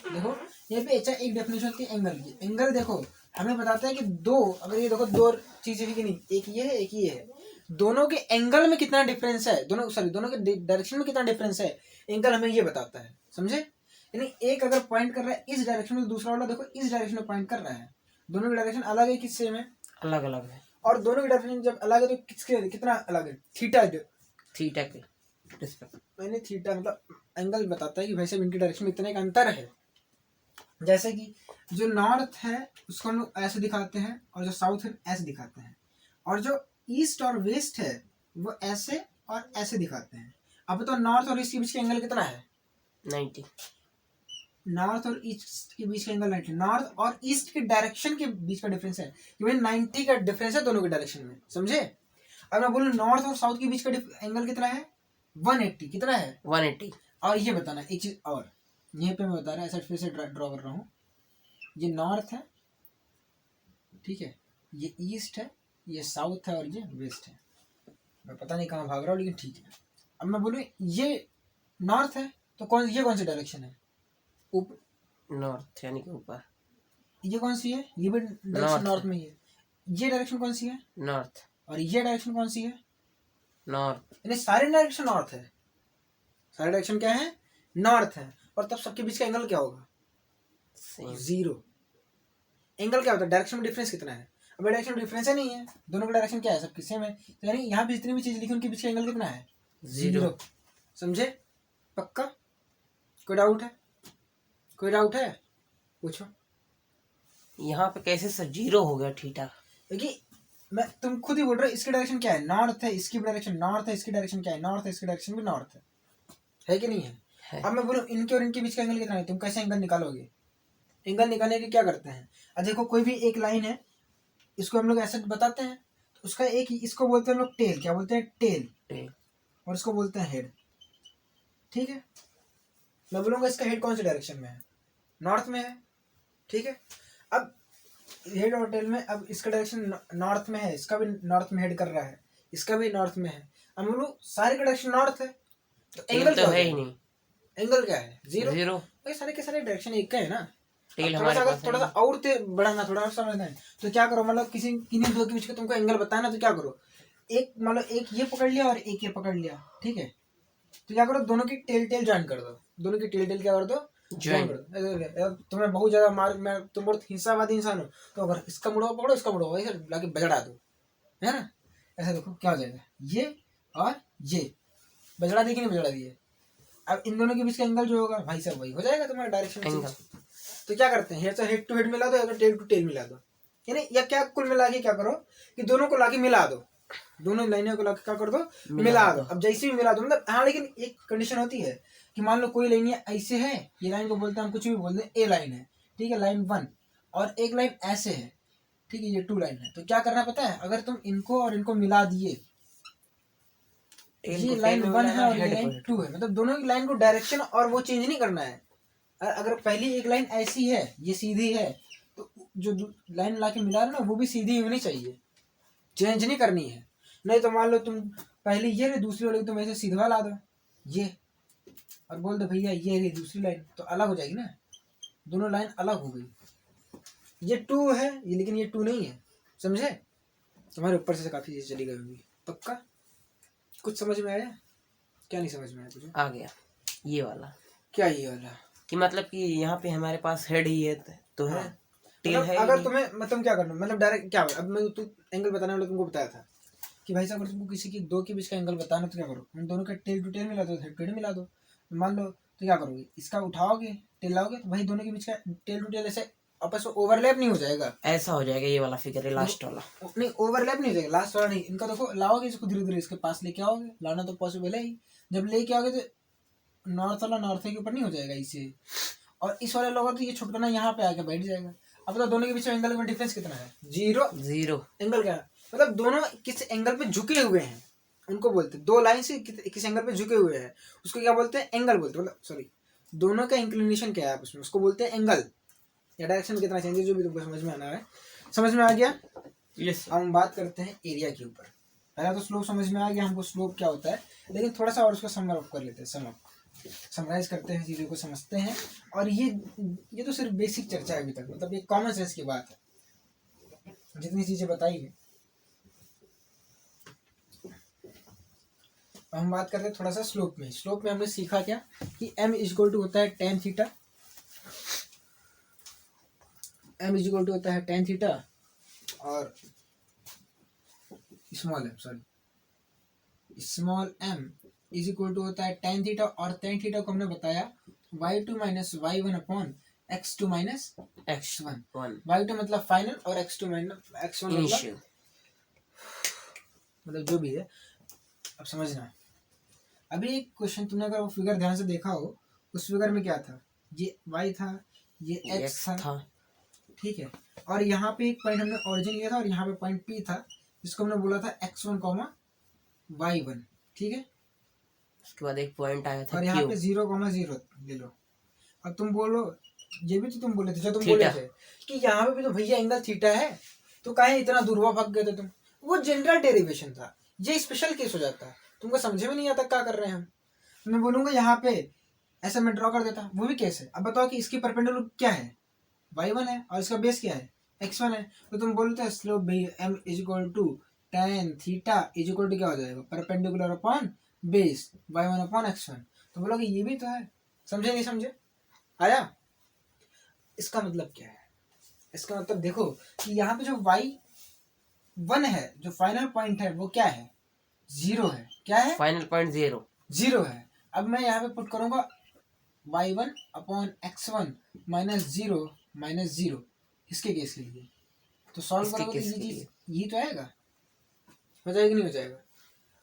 देखो यहाँ पे अच्छा एक डेफिनेशन होती है एंगल की, एंगल देखो हमें बताता है कि दो, अगर ये देखो दो चीजें है कि नहीं, एक ये है एक ये है, दोनों के एंगल में कितना डिफरेंस है, दोनों के डायरेक्शन में कितना डिफरेंस है, एंगल हमें ये बताता है, समझे। यानी एक अगर पॉइंट कर रहा है इस डायरेक्शन में, तो दूसरा वाला देखो इस डायरेक्शन में पॉइंट कर रहा है। दोनों की डायरेक्शन अलग है कि सेम है? अलग अलग है। और दोनों की डायरेक्शन जब अलग है तो किसके कितना अलग है? थीटा थीटा के रिस्पेक्ट। मैंने थीटा मतलब एंगल बताता है कि भाई साहब इनकी डायरेक्शन में इतना एक अंतर है। जैसे कि जो नॉर्थ है उसको हम लोग ऐसे दिखाते हैं और जो साउथ है ऐसे दिखाते हैं, और जो ईस्ट और वेस्ट है वो ऐसे और ऐसे दिखाते हैं। अब तो नॉर्थ और ईस्ट के बीच का एंगल कितना है? 90। नॉर्थ और ईस्ट के बीच का एंगल 90। नॉर्थ और ईस्ट के डायरेक्शन के बीच का डिफरेंस है कि भाई 90 का डिफरेंस है दोनों के डायरेक्शन में, समझे? अब मैं बोलूँ नॉर्थ और साउथ के बीच का एंगल कितना है? 180। कितना है? 180। और ये बताना एक चीज और, यहीं पे मैं बता रहा हूँ, ऐसा फिर से ड्रॉ कर रहा हूँ। ये नॉर्थ है, ठीक है, ये ईस्ट है, ये साउथ है और ये वेस्ट है। मैं पता नहीं कहाँ भाग रहा हूँ लेकिन ठीक है। अब मैं बोलूँ ये नॉर्थ है तो ये कौन सी डायरेक्शन है? ऊपर। नॉर्थ यानी कि ऊपर। ये कौन सी है? ये भी डायरेक्शन नॉर्थ में ही है। ये डायरेक्शन कौन सी है? नॉर्थ। और ये डायरेक्शन कौन सी है? नॉर्थ। यानी सारे डायरेक्शन नॉर्थ है। सारे डायरेक्शन क्या है? नॉर्थ है। और तब सबके बीच का एंगल क्या होगा? सेम। 0। एंगल क्या होता है? डायरेक्शन में डिफरेंस कितना है? अब डायरेक्शन में डिफरेंस है नहीं है, दोनों का डायरेक्शन क्या है? सबकी सेम है। तो यानी यहाँ पे जितनी भी चीज लिखी उनके बीच का एंगल कितना है? 0। समझे? पक्का? कोई डाउट है? कोई डाउट है? पूछो। यहाँ पे कैसे सर 0 हो गया थीटा? देखिए मैं तुम खुद ही बोल रहे हो, इसकी डायरेक्शन क्या है? नॉर्थ है, इसकी डायरेक्शन नॉर्थ है, इसकी डायरेक्शन क्या है? नॉर्थ है, इसकी डायरेक्शन भी नॉर्थ है कि नहीं है? अब मैं बोलूँ इनके और इनके बीच का एंगल कितना है, तुम कैसे एंगल निकालोगे? एंगल निकालने के क्या करते हैं? अब देखो कोई भी एक लाइन है, इसको हम लोग ऐसे बताते हैं, तो उसका एक इसको बोलते हैं हम लोग टेल। क्या बोलते हैं? टेल। और इसको बोलते हैं हेड। ठीक है, मैं बोलूँगा इसका हेड कौन सी डायरेक्शन में है? नॉर्थ में है। ठीक है, अब हेड और टेल में, अब इसका डायरेक्शन नॉर्थ में है, इसका भी नॉर्थ में हेड कर रहा है, इसका भी नॉर्थ में है। अब बोलो सारे का डायरेक्शन नॉर्थ है, तो एंगल क्या है ही नहीं। एंगल क्या है? 0। 0। भाई सारे के सारे डायरेक्शन एक का है ना। टेल थोड़ा सा हमारे अगर पास थोड़ा सा और बढ़ाना, थोड़ा और समझना है तो क्या करो, मतलब किन्हीं दो के बीच का तुमको एंगल बताना, तो क्या करो, एक मतलब एक ये पकड़ लिया और एक ये पकड़ लिया, ठीक है, तो क्या करो, दोनों की टेल टेल ज्वाइन कर दो। दोनों की टेल टेल क्या कर दो? ज्वाइन कर दो। तुम्हें बहुत ज्यादा मार्क में, तुम बहुत हिंसावादी इंसान हो, तो अगर इसका मुड़वा पकड़ो, इसका मुड़वा ऐसे लाके बजड़ा दो, है ना? ऐसा देखो क्या हो जाएगा, ये और ये बजड़ा दी कि नहीं बजड़ा दिए? अब इन दोनों के बीच का एंगल जो होगा भाई साहब वही हो जाएगा तुम्हारा डायरेक्शन। तो क्या करते हैं, या हेड टू हेड मिला दो या तो टेल टू टेल मिला दो, यानी या क्या कुल मिला के क्या करो कि दोनों को लाके मिला दो, दोनों लाइनों को लाके क्या कर दो? मिला दो। अब जैसे भी मिला दो, मतलब हाँ, लेकिन एक कंडीशन होती है कि मान लो कोई लाइन ऐसे है, ये लाइन को बोलते हैं हम कुछ भी बोलते हैं ए लाइन है, ठीक है, लाइन 1, और एक लाइन ऐसे है, ठीक है, ये 2 लाइन है। तो क्या करना पता है, अगर तुम इनको और इनको मिला दिए, ये लाइन 1 है और ये लाइन 2 है, मतलब दोनों की लाइन को डायरेक्शन और वो चेंज नहीं करना है। अगर पहली एक लाइन ऐसी है, ये सीधी है, तो जो लाइन लाके मिला रहे ना वो भी सीधी होनी चाहिए, चेंज नहीं करनी है। नहीं तो मान लो तुम पहली ये रही, दूसरी वाली तुम ऐसे सीधा ला दो ये, और बोल दो भैया ये रही दूसरी लाइन, तो अलग हो जाएगी ना, दोनों लाइन अलग हो गई। ये 2 है ये, लेकिन ये 2 नहीं है, समझे? तुम्हारे ऊपर से काफी चीज चली गई होगी। पक्का? कुछ समझ में आया? क्या नहीं समझ में आया तुझे? आ गया ये वाला। क्या ये वाला? कि मतलब कि यहाँ पे हमारे पास हेड ही है तो है, टेल मतलब है। अगर तुम्हें तुम क्या करना, मतलब डायरेक्ट क्या, अब मैं तू एंगल बताने वाला तुमको बताया था कि भाई साहब अगर तुमको किसी की दो के बीच का एंगल बताना तो क्या करो, उन दोनों का टेल टू टेल मिला दो, हेड टू हेड मिला दो। मान लो तो क्या करोगे, इसका उठाओगे टेल लाओगे, तो भाई दोनों के बीच का टेल टू टेल ऐसे आपस में ओवरलैप नहीं हो जाएगा, ऐसा हो जाएगा। ये वाला फिगर है लास्ट वाला, नहीं ओवरलैप नहीं हो जाएगा, लास्ट वाला नहीं। इनका देखो लाओगे इसको धीरे धीरे इसके पास लेके आओगे, लाना तो पॉसिबल है ही, जब लेके आओगे तो नॉर्थ वाला नॉर्थ के ऊपर नहीं हो जाएगा इसे, और इस वाले लोगों तो ये छुटकाना यहाँ पे आके बैठ जाएगा। अब तो दोनों के बीच में एंगल में डिफरेंस कितना है? 0। एंगल क्या है? मतलब दोनों किस एंगल पे झुके हुए हैं, उनको बोलते हैं, दो लाइन से किस एंगल पे झुके हुए हैं उसको क्या बोलते हैं? एंगल बोलते हैं। मतलब सॉरी, दोनों का इंक्लिनेशन क्या है आपस में, उसको बोलते हैं एंगल, या डायरेक्शन कितना चेंज है, जो भी तुमको समझ में आना है। समझ में आ गया? यस। हम बात करते हैं एरिया के ऊपर। पहला तो स्लोप समझ में आ गया हमको, स्लोप क्या होता है, लेकिन थोड़ा सा और उसको समर अप कर लेते हैं, समराइज करते हैं, चीज़ों को समझते हैं। और ये तो सिर्फ बेसिक चर्चा है अभी तक, मतलब ये कॉमन सेंस की बात है, जितनी चीज़ें बताई है। हम बात करते हैं थोड़ा सा स्लोप में। स्लोप में हमने सीखा क्या कि m इक्वल टू होता है tan theta, m is equal to होता है tan थीटा और small m is equal to होता है tan थीटा, और tan थीटा को हमने बताया y2 minus y1 upon x2 minus x1। y2 मतलब फाइनल और x2 माइनस x1 इनिशियल, मतलब जो भी है। अब समझना, अभी एक क्वेश्चन तुमने अगर वो फिगर ध्यान से देखा हो, उस फिगर में क्या था, ये y था, ये x था, ठीक है। और यहाँ पे एक पॉइंट हमने ओरिजिन लिया था और यहाँ पे पॉइंट P था, जिसको हमने बोला था x1 कॉमा y1, ठीक है। उसके बाद एक पॉइंट आया था और यहाँ Q, पे 0,0 ले लो। अब तुम बोलो, ये भी तो तुम बोले थे, जो तुम थीटा। बोले थे कि यहाँ पे भी तो भैया एंगल थीटा है, तो काहे इतना दूरवा भाग गए थे तुम। वो जनरल डेरिवेशन था, ये स्पेशल केस हो जाता है, तुमको समझे में नहीं आता क्या कर रहे हैं हम। मैं बोलूंगा यहाँ पे ऐसा मैं ड्रॉ कर देता, वो भी केस है। अब बताओ कि इसकी परपेंडिकुलर क्या है, y1 है, और इसका बेस क्या है, x1 है। तो तुम बोलते हैं slope m is equal to tan theta is equal to क्या हो जाएगा, perpendicular upon base y1 upon x1। तो बोलोगे ये भी तो है, समझे नहीं समझे, आया। इसका मतलब क्या है, इसका मतलब देखो कि यहाँ पे जो y1 है, जो फाइनल पॉइंट है वो क्या है, 0 है। क्या है, फाइनल पॉइंट 0 है। अब मैं यहाँ पे पुट करूंगा y1 upon x1 minus zero इसके केस के लिए, तो सॉल्व इसके करोगे तो केस ये के चीज लिए ये तो आएगा, हो जाएगा नहीं हो जाएगा।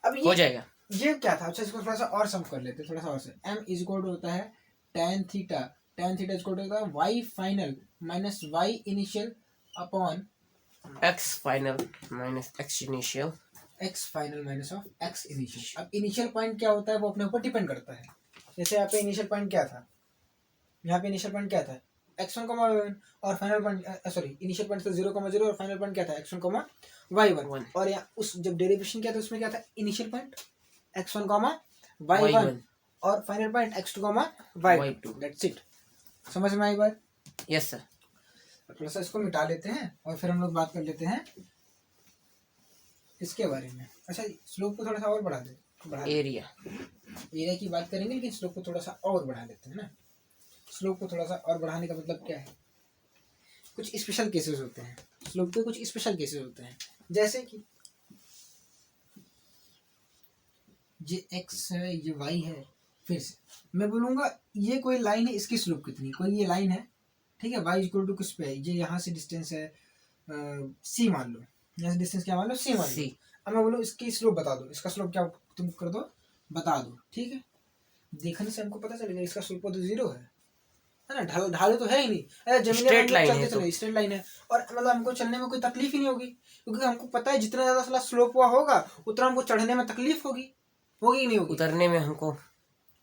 अब हो जाएगा। ये क्या था, अच्छा इसको थोड़ा सा और सम कर लेते हैं, थोड़ा सा और से। m इज इक्वल टू होता है tan theta is equal to होता है y final minus y initial upon x final minus x initial, x final minus of x initial. अब इनिशियल पॉइंट क्या होता है वो अपने ऊपर डिपेंड करता है। जैसे यहाँ पे इनिशियल पॉइंट क्या था, यहाँ पे इनिशियल पॉइंट क्या था x1 और final point sorry initial point था 0,0 और फाइनल पॉइंट क्या था x1 y1। और यहाँ उस जब डेरिवेशन किया था उसमें क्या था, इनिशियल पॉइंट x1 y1 और final point x2 y2। That's it, समझ में आई बात। Yes sir. थोड़ा सा इसको मिटा लेते हैं और फिर हम लोग बात कर लेते हैं इसके बारे में। अच्छा स्लोप को थोड़ा सा और बढ़ा दे, एरिया की बात करेंगे लेकिन स्लोप को थोड़ा सा और बढ़ा लेते हैं ना। स्लोप को थोड़ा सा और बढ़ाने का मतलब क्या है, कुछ स्पेशल केसेस होते हैं, स्लोप के कुछ स्पेशल केसेस होते हैं। जैसे कि ये x है, ये y है, फिर से मैं बोलूँगा ये कोई लाइन है, इसकी स्लोप कितनी, कोई ये लाइन है, ठीक है, y इक्वल टू किस पे है, ये यहाँ से डिस्टेंस है c मान लो, यहाँ से डिस्टेंस क्या मान लो, c मान लो। अब मैं बोलूँ इसकी स्लोप बता दो, इसका स्लोप क्या तुम कर दो, बता दो, ठीक है। देखने से हमको पता चलेगा इसका स्लोप तो 0 है ना, ढाल तो है ही नहीं, अरे जमीन स्ट्रेट लाइन है, तो स्ट्रेट लाइन है। और मतलब हमको चलने में कोई तकलीफ ही नहीं होगी, क्योंकि हमको पता है जितना ज्यादा स्लोप हुआ होगा उतना हमको चढ़ने में तकलीफ होगी कि नहीं होगी, उतरने में हमको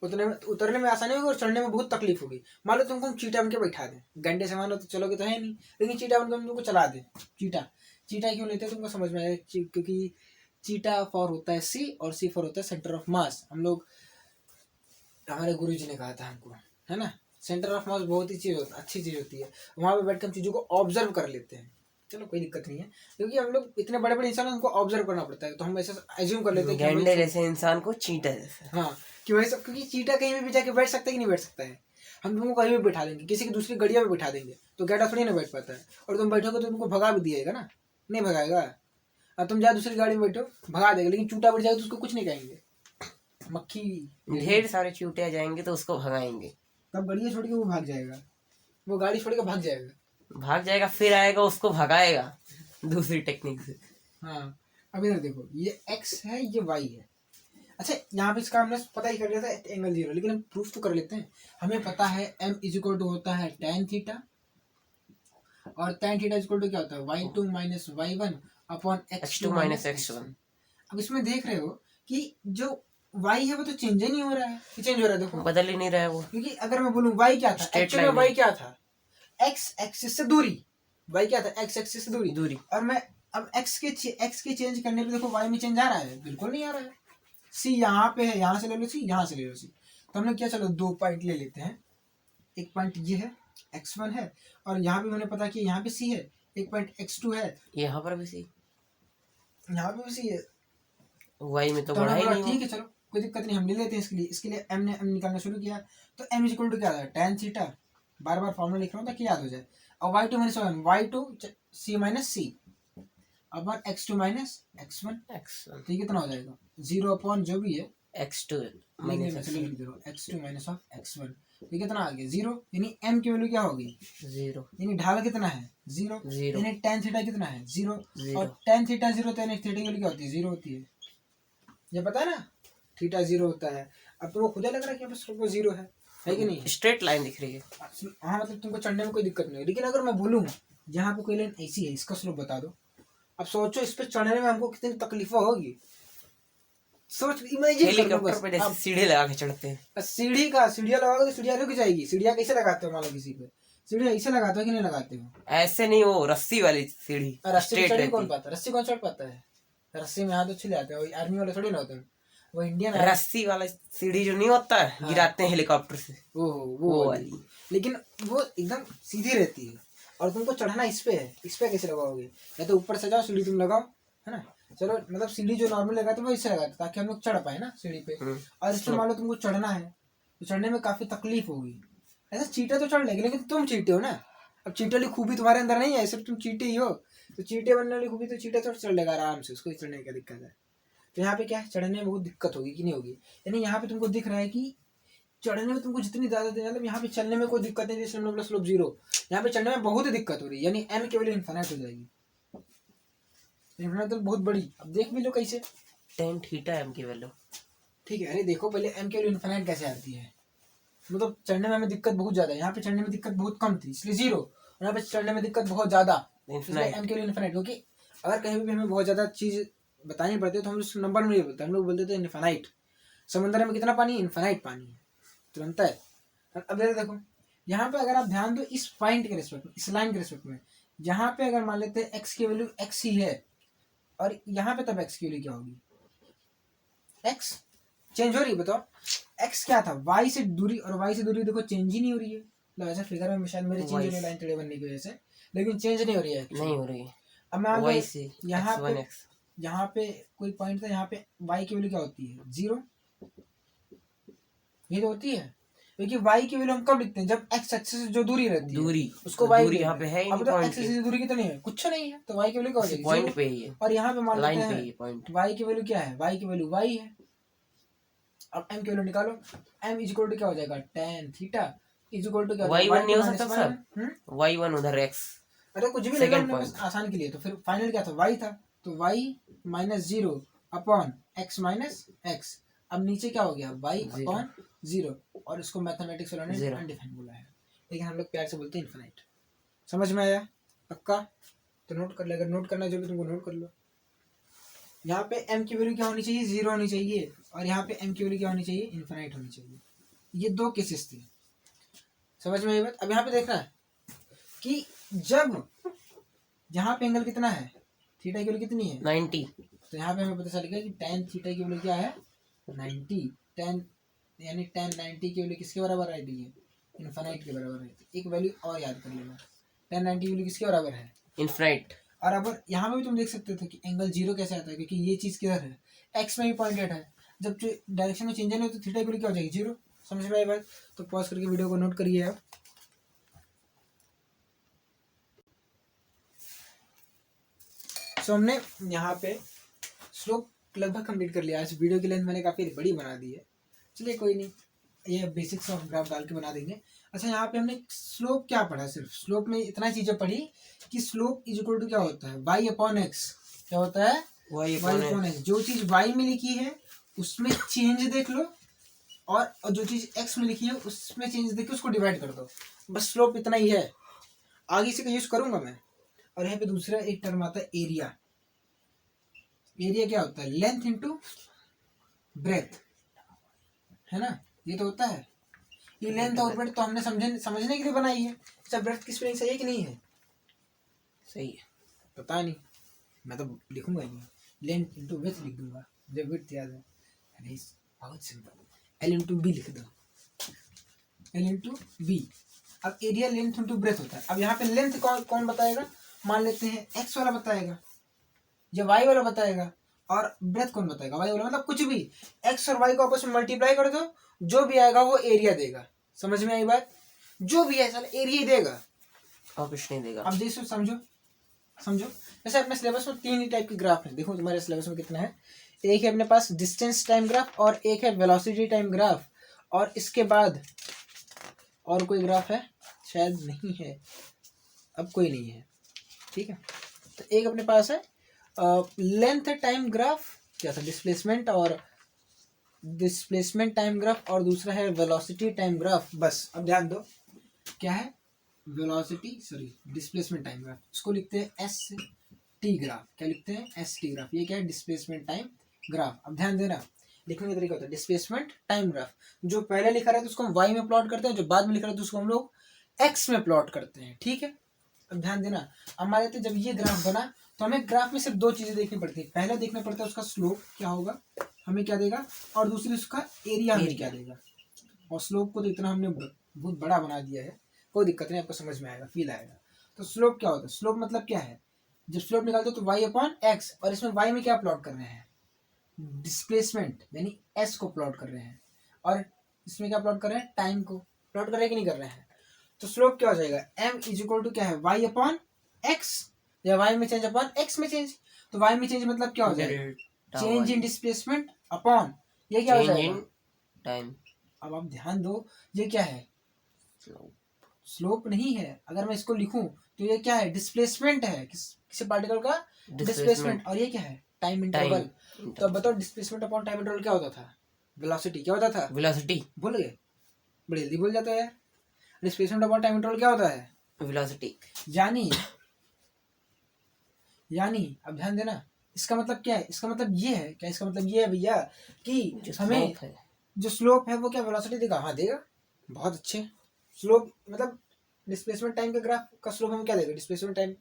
उतरने में आसानी होगी और चढ़ने में बहुत तकलीफ होगी। मान लो तुमको हम चीटा बन के बैठा दें, घंटे से मान लो तो चलोगे तो है नहीं, लेकिन चीटा बन के हम तुमको चला दे। चीटा क्यों लेते हैं तुमको समझ में आएगा, क्योंकि चीटा फॉर होता है सी और सी फॉर होता है सेंटर ऑफ मास। हम लोग हमारे गुरुजी ने कहा था हमको, है ना, सेंटर ऑफ मास बहुत ही अच्छी चीज़ होती है, वहाँ पे बैठ कर हम चीज़ों को ऑब्जर्व कर लेते हैं। चलो कोई दिक्कत नहीं है, क्योंकि हम लोग इतने बड़े बड़े इंसान हैं, उनको ऑब्जर्व करना पड़ता है, तो हम ऐसा एज्यूम कर लेते हैं कि गैंडे जैसे इंसान को चीटा जैसे, हाँ कि वही सब, क्योंकि चीटा कहीं भी जाके बैठ सकता है कि नहीं बैठ सकता है। हम तुमको कहीं भी बैठा देंगे, किसी की दूसरी गड़िया में बैठा देंगे तो गैंडा थोड़ी ना बैठ पाता है, और तुम बैठोगे तो तुमको भगा भी दिएगा ना, नहीं भगाएगा। अब तुम जाओ दूसरी गाड़ी में बैठो, भगा देगा, लेकिन चूटा बैठ जाएगा तो उसको कुछ नहीं कहेंगे, मक्खी ढेर सारे चूटे आ जाएंगे तो उसको भगाएंगे, तब गड़िया छोड़ के वो भाग जाएगा, वो गाड़ी छोड़ के भाग जाएगा, फिर आएगा उसको भगाएगा दूसरी टेक्निक से। हाँ अब इधर देखो, ये x है, ये y है। अच्छा यहाँ पे इसका हमने पता ही कर लिया था एंगल 0, लेकिन हम प्रूफ तो कर लेते हैं। हमें पता है m इज इक्वल टू होता है tan थीटा, और tan theta is equal to क्या होता है y2 minus y1 upon x2 minus x1। अब इसमें देख रहे हो कि जो y है वो तो चेंज ही नहीं हो रहा है, चेंज हो रहा है, देखो बदल ही नहीं रहा है वो, क्योंकि अगर मैं बोलूँ y क्या था, एक्चुअली में y क्या था, x एक्सिस से दूरी, y क्या था, x एक्सिस से दूरी, और मैं अब x के चेंज करने पे देखो y में चेंज आ रहा है, बिल्कुल नहीं आ रहा है। c यहाँ पे है, यहाँ से ले लो c, यहाँ से ले लो c, तो हमने क्या, चलो 2 पॉइंट ले लेते हैं। एक पॉइंट ये है x1 है, और यहाँ पे मैंने पता किया यहाँ पे c है, एक पॉइंट x2 है, यहाँ पर भी सी, यहाँ पे भी c है, y में तो बढ़ा ही नहीं। ठीक है चलो कोई दिक्कत नहीं, हम ले लेते हैं इसके लिए m निकालना शुरू किया, तो m इज इक्वल टू क्या था, tan थीटा बार बार फॉर्मूला लिख रहा हूँ ताकि याद हो जाए। और y2 minus one, y2 c minus c अपन x2 माइनस x1, x1 तो ये कितना हो जाएगा 0 अपॉन जो भी है x2 लिख माइनस मैं चलो लिख x1 दे रहा हूँ x2 माइनस ऑफ x1, ये कितना आ गया 0, यानी m की वैल्यू क्या होगी 0 यानी ढाल कितना है 0, 0 यानी tan थीटा कितना है 0, और 0 tan थीटा 0 तो यानी थीटा की वैल्यू क्या होती है 0 होती है, ये पता है ना थीटा 0 होता है। अब तुमको खुद लग रहा है कि यहाँ पे स्लोप 0 है कि नहीं? स्ट्रेट लाइन दिख रही है। हाँ मतलब तुमको चढ़ने में कोई दिक्कत नहीं है, लेकिन अगर मैं बोलूँ यहाँ पे कोई लाइन ऐसी है इसका स्लोप बता दो, अब सोचो इस पे चढ़ने में हमको कितनी तकलीफें होगी, सोच इमेजिन कर लो हेलीकॉप्टर पे जैसे बस। सीढ़ी लगा के चढ़ते हैं। अब सीढ़ी का सीढ़ियाँ लगाओगे तो सीढ़ियाँ रुक जाएगी, सीढ़ियाँ कैसे लगाते हो मान लो किसी पे, सीढ़ियाँ ऐसे लगाते हो कि नहीं लगाते हो? ऐसे नहीं, वो रस्सी वाली सीढ़ी और रस्सी पे स्ट्रेट चढ़ रहती कौन है। पाता है, रस्सी कौन चढ़ पाता है? रस्सी में हाथ तो छिल जाते हैं, वही आर्मी वाले थोड़ी ना होते हैं, वो इंडियन आर्मी। रस्सी वाला सीढ़ी जो नहीं होता है, हाँ। गिराते हैं हेलीकॉप्टर से, वो वाली, लेकिन वो एकदम सीधी रहती है और तुमको चढ़ना इस पे है, इस पे कैसे लगाओगे? या तो ऊपर से जाओ सीढ़ी तुम लगाओ, है ना, चलो मतलब सीढ़ी जो नॉर्मल लगाते वो इससे लगाते ताकि हम लोग चढ़ पाए ना सीढ़ी पे, और इसमें मान लो तुमको चढ़ना है तो चढ़ने में काफी तकलीफ होगी। ऐसा चीटे तो चढ़ लेंगे, लेकिन तुम चीटे हो ना, अब चीटे वाली खूबी तुम्हारे अंदर नहीं है, सिर्फ तुम चीटे ही हो, तो चीटे बनने वाली खूबी तो चीटे तो चढ़ लेगा आराम से, उसको चढ़ने की दिक्कत है। तो यहाँ पे क्या है, चढ़ने में बहुत दिक्कत होगी कि नहीं होगी, यानी यहाँ पे तुमको दिख रहा है कि चढ़ने में तुमको जितनी ज्यादा मतलब यहाँ पे चलने में कोई दिक्कत नहीं, जैसे हमने स्लोप 0, यहाँ पे चढ़ने में बहुत ही दिक्कत हो रही है, यानी m की वैल्यू इनफाइनाइट हो जाएगी, इनफाइनाइट तो बहुत बड़ी। अब देख भी लो कैसे, tan थीटा m की वैल्यू। ठीक है, अरे देखो पहले m की वैल्यू इनफाइनाइट कैसे आती है, मतलब चढ़ने में हमें दिक्कत बहुत ज्यादा है, यहाँ पे चढ़ने में दिक्कत बहुत कम थी इसलिए 0, और यहाँ पे चढ़ने में दिक्कत बहुत ज्यादा इसलिए m की वैल्यू इनफाइनाइट, क्योंकि अगर कहीं भी हमें बहुत ज्यादा चीज बतानी पड़ती है तो हम उस नंबर में नहीं बोलते, हम लोग बोलते थे इनफाइनाइट। समंदर में कितना पानी, इनफाइनाइट पानी है, तुरंत है। अब देखो यहाँ पे अगर आप ध्यान दो इस पॉइंट के रिस्पेक्ट में, इस लाइन के रिस्पेक्ट में, यहाँ पे अगर मान लेते हैं x की वैल्यू x ही है और यहाँ पे तब x की वैल्यू क्या होगी, x चेंज हो रही है, बताओ x क्या था y से दूरी, और y से दूरी देखो चेंज ही नहीं हो रही है, मतलब ऐसा फिगर में शायद मेरे चेंज हो रही है लाइन टेढ़े बनने की वजह से, लेकिन चेंज नहीं हो रही है, नहीं हो रही है। अब मैं y से यहाँ पे कोई पॉइंट था, यहाँ पे y की वैल्यू क्या होती है 0, ये तो होती है, क्योंकि y की वैल्यू हम कब लिखते हैं जब x एक्सिस से जो दूरी रहती है दूरी, उसको y दूरी यहाँ पे है ही अब नहीं, तो पॉइंट x एक्सिस से दूरी कितनी है, कुछ नहीं है, तो y की वैल्यू क्या हो जाएगी पॉइंट 0, पे ही है, और यहाँ पे मान लाइन लेते पे ही हैं पॉइंट। y की वैल्यू क्या है, y की वैल्यू y है। अब m की वैल्यू निकालो, m इज इक्वल टू क्या हो जाएगा tan theta is equal to क्या हो जाएगा y1 नहीं हो सकता -1, सर, y1 उधर x अरे कुछ भी ले लो हमने बस आसान के लिए, तो फिर फाइनल क्या था y था, तो y minus 0 upon x minus x, अब नीचे क्या हो गया y अपॉन 0, और इसको मैथमेटिक्स वालों ने अनडिफाइंड बोला है, लेकिन हम लोग प्यार से बोलते हैं इनफिनाइट। समझ में आया पक्का? तो नोट कर ले, अगर नोट करना है जो भी तुमको नोट कर लो। यहाँ पे m की वैल्यू क्या होनी चाहिए 0 होनी चाहिए, और यहाँ पे m की वैल्यू क्या होनी चाहिए इनफिनाइट होनी चाहिए, ये दो केसेस थे। समझ में आई बात? अब यहाँ पे देखना है कि जब यहाँ पे एंगल कितना है, थीटा की वैल्यू कितनी है 90, तो यहाँ पे हमें पता चलेगा कि tan थीटा की वैल्यू क्या है 90, tan यानी tan 90 की वैल्यू किसके बराबर आएगी, इनफाइनाइट के बराबर है। एक वैल्यू और याद कर लेना, tan 90 की वैल्यू किसके बराबर है इनफिनाइट। और अब यहाँ पे भी तुम देख सकते थे कि एंगल 0 कैसे आता है, क्योंकि ये चीज किधर है x में भी पॉइंटेड है, जब डायरेक्शन में चेंज नहीं हो तो थीटा की वैल्यू क्या हो जाएगी 0। समझ में आई बात? तो पॉज करके वीडियो को नोट करिए आप। सो हमने यहाँ पे स्लोप लगभग कंप्लीट कर लिया, आज वीडियो की लेंथ मैंने काफ़ी बड़ी बना दी है, चलिए कोई नहीं, ये बेसिक्स ऑफ ग्राफ डाल के बना देंगे। अच्छा यहाँ पे हमने स्लोप क्या पढ़ा, सिर्फ स्लोप में इतना चीज़ें पढ़ी कि स्लोप इज इक्वल टू क्या होता है y अपॉन एक्स, क्या होता है y अपॉन एक्स, जो चीज़ y में लिखी है उसमें चेंज देख लो, और जो चीज़ x में लिखी है उसमें चेंज देख के उसको डिवाइड कर दो, बस स्लोप इतना ही है, आगे से का यूज़ करूँगा मैं। और यहाँ पे दूसरा एक टर्म आता है एरिया, एरिया क्या होता है लेंथ इंटू ब्रेथ, है ना, ये तो होता है, ये लेंथ और ब्रेथ तो हमने समझने के लिए बनाई है। अच्छा ब्रेथ की स्पेलिंग सही है कि नहीं है? सही है, पता नहीं, मैं तो लिखूंगा ही नहीं, लेंथ इंटू ब्रेथ लिख दूंगा, मुझे ब्रेथ याद है, अरे बहुत सिंपल, एल इंटू बी लिख दो, एल इंटू बी। अब एरिया लेंथ इंटू ब्रेथ होता है। अब यहाँ पे लेंथ कौन बताएगा, मान लेते हैं एक्स वाला बताएगा या वाई वाला बताएगा, और ब्रेथ कौन बताएगा, वाई वाला, मतलब कुछ भी एक्स और वाई को आपस में मल्टीप्लाई कर दो, जो भी आएगा वो एरिया देगा। समझ में आई बात? जो भी है साला एरिया ही देगा और कुछ नहीं देगा। अब देखो समझो समझो, जैसे अपने सिलेबस में 3 ही टाइप के ग्राफ हैं। देखो तुम्हारे सिलेबस में कितना है, एक है अपने पास डिस्टेंस टाइम ग्राफ और एक है वेलोसिटी टाइम ग्राफ, और इसके बाद और कोई ग्राफ है शायद नहीं है, अब कोई नहीं है, ठीक है। तो एक अपने पास है लेंथ टाइम ग्राफ, क्या था, डिस्प्लेसमेंट टाइम ग्राफ, और दूसरा है वेलोसिटी टाइम ग्राफ। बस अब ध्यान दो क्या है, डिस्प्लेसमेंट टाइम ग्राफ, इसको लिखते हैं एस टी ग्राफ। क्या लिखते हैं, एस टी ग्राफ। ये क्या है, डिस्प्लेसमेंट टाइम ग्राफ। अब ध्यान देना, लिखने का तरीका होता है डिस्प्लेसमेंट टाइम ग्राफ, जो पहले लिखा रहता है उसको हम वाई में प्लॉट करते हैं, जो बाद में लिखा रहता है उसको हम लोग एक्स में प्लॉट करते हैं, ठीक है। अब ध्यान देना, हमारे तो जब ये ग्राफ बना तो हमें ग्राफ में सिर्फ 2 चीजें देखनी पड़ती है। पहला देखना पड़ता है उसका स्लोप क्या होगा, हमें क्या देगा, और दूसरी उसका एरिया हमें क्या देगा। और स्लोप को तो इतना हमने बहुत बड़ा बना दिया है, कोई दिक्कत नहीं, आपको समझ में आएगा, फील आएगा। तो स्लोप क्या होता है, स्लोप मतलब क्या है, जब स्लोप निकालते हो तो y अपॉन एक्स, और इसमें y में क्या प्लॉट कर रहे हैं, डिस्प्लेसमेंट यानी s को प्लॉट कर रहे हैं, और इसमें क्या प्लॉट कर रहे हैं, टाइम को प्लॉट कर रहे हैं कि नहीं कर रहे हैं। तो स्लोप क्या हो जाएगा, m इज इक्वल टू क्या है, y अपॉन एक्स, या y में चेंज अपॉन x में चेंज। तो y में चेंज मतलब क्या हो जाएगा, चेंज इन डिस्प्लेसमेंट अपॉन ये क्या हो जाएगा, टाइम। अब आप ध्यान दो, ये क्या है, स्लोप नहीं है। अगर मैं इसको लिखूं तो ये क्या है, डिस्प्लेसमेंट है, किसी पार्टिकल का डिस्प्लेसमेंट, और ये क्या है, टाइम इंटरवल। तो अब बताओ डिस्प्लेसमेंट अपॉन टाइम इंटरवल क्या होता था, वेलोसिटी। क्या होता था, वेलोसिटी। भूल गए, बड़ी जल्दी भूल जाता है यार। डिस्प्लेसमेंट अपॉन टाइम इंटरवल क्या होता है, वेलोसिटी। यानी अब ध्यान देना, इसका मतलब क्या है, इसका मतलब ये है क्या, इसका मतलब ये है भैया कि हमें जो स्लोप है वो क्या वेलोसिटी देगा, हाँ देगा, बहुत अच्छे। स्लोप मतलब डिस्प्लेसमेंट टाइम के ग्राफ का स्लोप हमें क्या देगा, डिस्प्लेसमेंट टाइम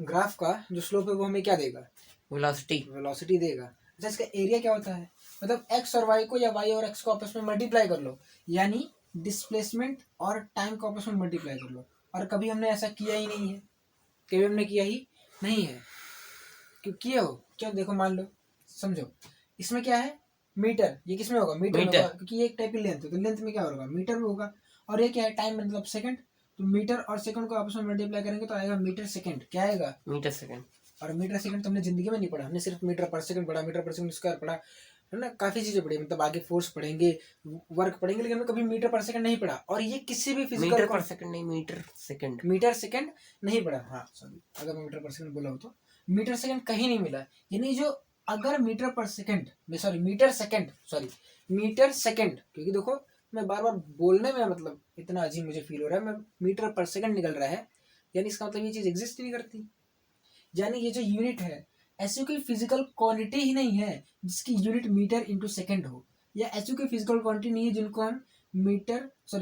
ग्राफ का जो स्लोप है वो हमें क्या देगा, वेलोसिटी देगा। अच्छा, इसका एरिया क्या होता है, मतलब एक्स और वाई को, या वाई और एक्स को आपस में मल्टीप्लाई कर लो, यानी डिस्प्लेसमेंट और टाइम को आपस में मल्टीप्लाई कर लो। और कभी हमने ऐसा किया ही नहीं है, कभी हमने किया ही नहीं है, क्यों किए हो, क्यों, देखो मान लो, समझो, इसमें क्या है, मीटर, ये किसमें होगा, मीटर में होगा, क्योंकि ये एक टाइप की लेंथ है, तो लेंथ में क्या होगा, मीटर में होगा। और ये क्या है, टाइम मतलब सेकंड, तो मीटर और सेकंड को आपस में मल्टीप्लाई करेंगे तो आएगा मीटर सेकंड। क्या आएगा, मीटर सेकंड। और मीटर सेकंड तो हमने जिंदगी में नहीं पढ़ा, हमने सिर्फ मीटर पर सेकंड पढ़ा, मीटर पर सेकंड स्क्वायर पढ़ा, है ना, काफी चीजें पढ़ी, मतलब आगे फोर्स पढ़ेंगे, वर्क पढ़ेंगे, लेकिन हमने कभी मीटर पर सेकंड नहीं पढ़ा। और ये किसी भी फिजिकल, मीटर पर सेकंड नहीं, मीटर सेकंड नहीं पढ़ा, हाँ सॉरी, अगर मैं मीटर पर सेकंड बोला हो तो मीटर सेकंड कहीं नहीं मिला। यानी जो अगर मीटर पर सेकंड में, सॉरी मीटर सेकंड, क्योंकि देखो मैं बार बार बोलने में मतलब इतना अजीब मुझे फील हो रहा है, मैं मीटर पर सेकंड निकल रहा है, यानी इसका मतलब ये चीज एग्जिस्ट नहीं करती। यानी ये जो यूनिट है, ऐसी कोई फिजिकल क्वांटिटी ही नहीं है जिसकी यूनिट मीटर इंटू सेकंड हो, या ऐसी कोई फिजिकल क्वांटिटी नहीं है जिनको हम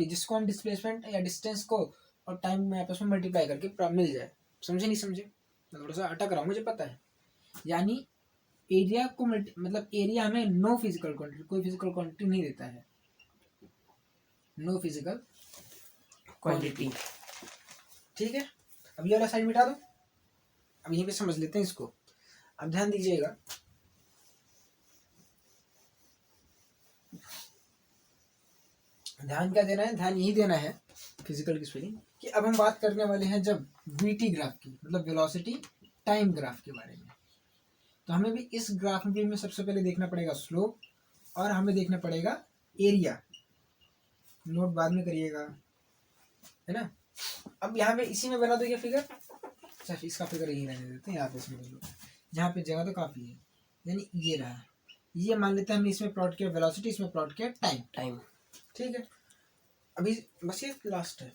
जिसको हम डिस्प्लेसमेंट या डिस्टेंस को और टाइम में आपस में मल्टीप्लाई करके मिल जाए। समझे नहीं समझे, मैं थोड़ा सा अटक रहा हूँ, मुझे पता है। यानी एरिया को मतलब एरिया हमें नो फिजिकल क्वांटिटी, कोई फिजिकल क्वांटिटी नहीं देता है, नो फिजिकल क्वांटिटी, ठीक है। अब ये वाला साइड मिटा दो, अब यहीं पे समझ लेते हैं इसको। अब ध्यान दीजिएगा, ध्यान क्या देना है, ध्यान यही देना है फिजिकल की स्पेलिंग, कि अब हम बात करने वाले हैं जब वीटी ग्राफ की, मतलब वेलोसिटी टाइम ग्राफ के बारे में। तो हमें भी इस ग्राफ में सबसे पहले देखना पड़ेगा स्लोप, और हमें देखना पड़ेगा एरिया। नोट बाद में करिएगा, है ना। अब यहाँ पे इसी में बना दो ये फिगर, अच्छा इसका फिगर यही रहने देते हैं, यहाँ पे इसमें जहाँ पे जगह तो काफी है, यानी ये रहा, ये मान लेते हैं हमने इसमें प्लॉट किया वेलोसिटी, इसमें प्लॉट किया टाइम, ठीक है। अभी बस ये लास्ट है।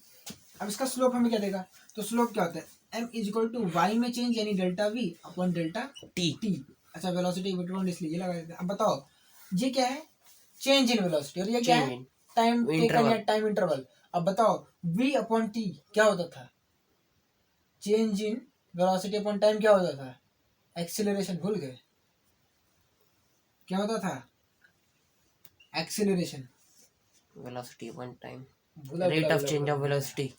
अब इसका स्लोप हमें क्या देगा, तो स्लोप क्या होता है, m is equal to Y में चेंज यानी delta v upon delta T. अच्छा वेलोसिटी इसलिए ये लगा देते हैं। अब बताओ ये क्या है, चेंज इन वेलोसिटी, और ये क्या है, टाइम टेकन या टाइम इंटरवल। अब बताओ v अपॉन t क्या होता था, change in velocity upon time क्या होता था, एक्सीलरेशन, भूल गए क्या होता था, acceleration, velocity upon time, rate of change of velocity,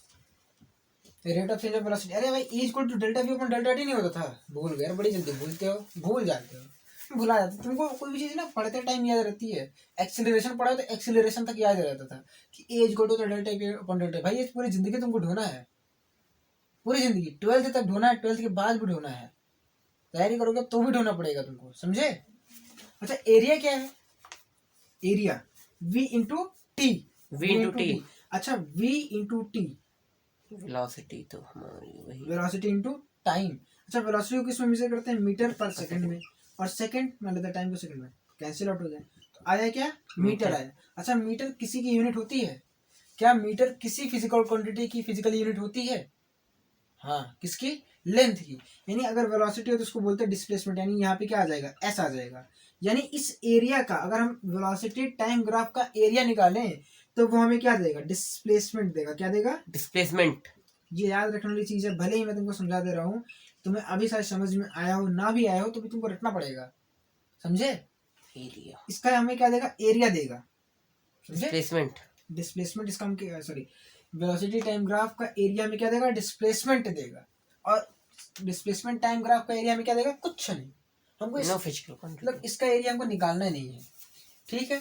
rate of change of velocity. अरे भाई e equal to delta v upon delta t नहीं होता था, भूल गए, बड़ी जल्दी भूल जाते हो। भुला जाता। तुमको कोई भी चीज ना पढ़ते टाइम याद रहती है। एक्सेलरेशन पढ़ा तो एक्सेलरेशन तक याद रहता था कि एज को तो डेल्टा टी अपॉन डेल्टा। भाई ये पूरी जिंदगी तुमको ढोना है, पूरी जिंदगी 12th तक ढोना है, 12th के बाद भी ढोना है। तैयारी करोगे तो भी ढोना पड़ेगा तुमको, समझे। अच्छा एरिया क्या है, area v into T, v into T. अच्छा v इंटू टी, वेलोसिटी तो हमारी वही, वेलोसिटी इंटू टाइम। अच्छा वेलोसिटी को किसमें मेजर करते हैं, मीटर पर सेकंड में, और सेकंड मान लेते हैं टाइम को सेकंड में, कैंसिल आउट हो जाए तो आया क्या, मीटर आया। अच्छा मीटर किसी की यूनिट होती है क्या, मीटर किसी फिजिकल क्वांटिटी की फिजिकल यूनिट होती है, हाँ किसकी, लेंथ की। यानी अगर वेलोसिटी हो तो उसको बोलते हैं डिस्प्लेसमेंट, यानी यहाँ पे क्या आ जाएगा, एस आ जाएगा। यानी इस एरिया का अगर हम वेलोसिटी टाइम ग्राफ का एरिया निकालें तो वो हमें क्या देगा, डिस्प्लेसमेंट देगा। क्या देगा, डिस्प्लेसमेंट। ये याद रखने वाली चीज है। भले ही मैं तुमको समझा दे रहा हूँ, तुम्हें अभी शायद समझ में आया हो, ना भी आया हो तो भी तुमको रटना पड़ेगा, समझे। एरिया, इसका हमें क्या देगा, एरिया देगा, समझे। डिस्प्लेसमेंट, डिस्प्लेसमेंट इसका हम सॉरी वेलोसिटी टाइम ग्राफ का एरिया में क्या देगा, डिस्प्लेसमेंट देगा। और डिस्प्लेसमेंट टाइम ग्राफ का एरिया में क्या देगा, कुछ नहीं। हमको नो फिजिकल क्वांटिटी, मतलब इसका एरिया हमको निकालना नहीं है, ठीक है।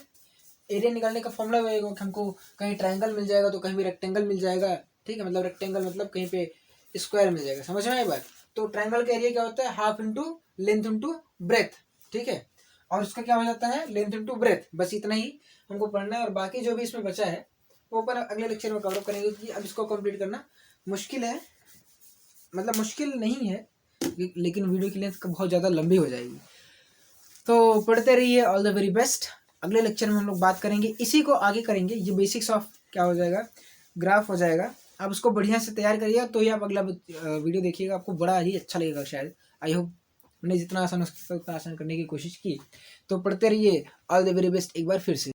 एरिया निकालने का फॉर्मूला होगा कि हमको कहीं ट्रायंगल मिल जाएगा तो कहीं भी रेक्टेंगल मिल जाएगा, ठीक है। मतलब रेक्टेंगल मतलब कहीं पे स्क्वायर मिल जाएगा, समझ में आया बात। तो ट्रायंगल का एरिया क्या होता है, half into length into breadth, ठीक है। और उसका क्या हो जाता है, लेंथ इंटू ब्रेथ। बस इतना ही हमको पढ़ना है, और बाकी जो भी इसमें बचा है वो अपन अगले लेक्चर में कवर करेंगे, क्योंकि अब इसको कंप्लीट करना मुश्किल है, मतलब मुश्किल नहीं है, लेकिन वीडियो की लेंथ बहुत ज़्यादा लंबी हो जाएगी। तो पढ़ते रहिए, ऑल द वेरी बेस्ट। अगले लेक्चर में हम लोग बात करेंगे, इसी को आगे करेंगे। ये बेसिक्स ऑफ क्या हो जाएगा, ग्राफ हो जाएगा। आप उसको बढ़िया से तैयार करिएगा तो ही आप अगला वीडियो देखिएगा, आपको बड़ा ही अच्छा लगेगा शायद। आई होप मैंने जितना आसान हो सकता उतना आसान करने की कोशिश की। तो पढ़ते रहिए, ऑल द वेरी बेस्ट एक बार फिर से।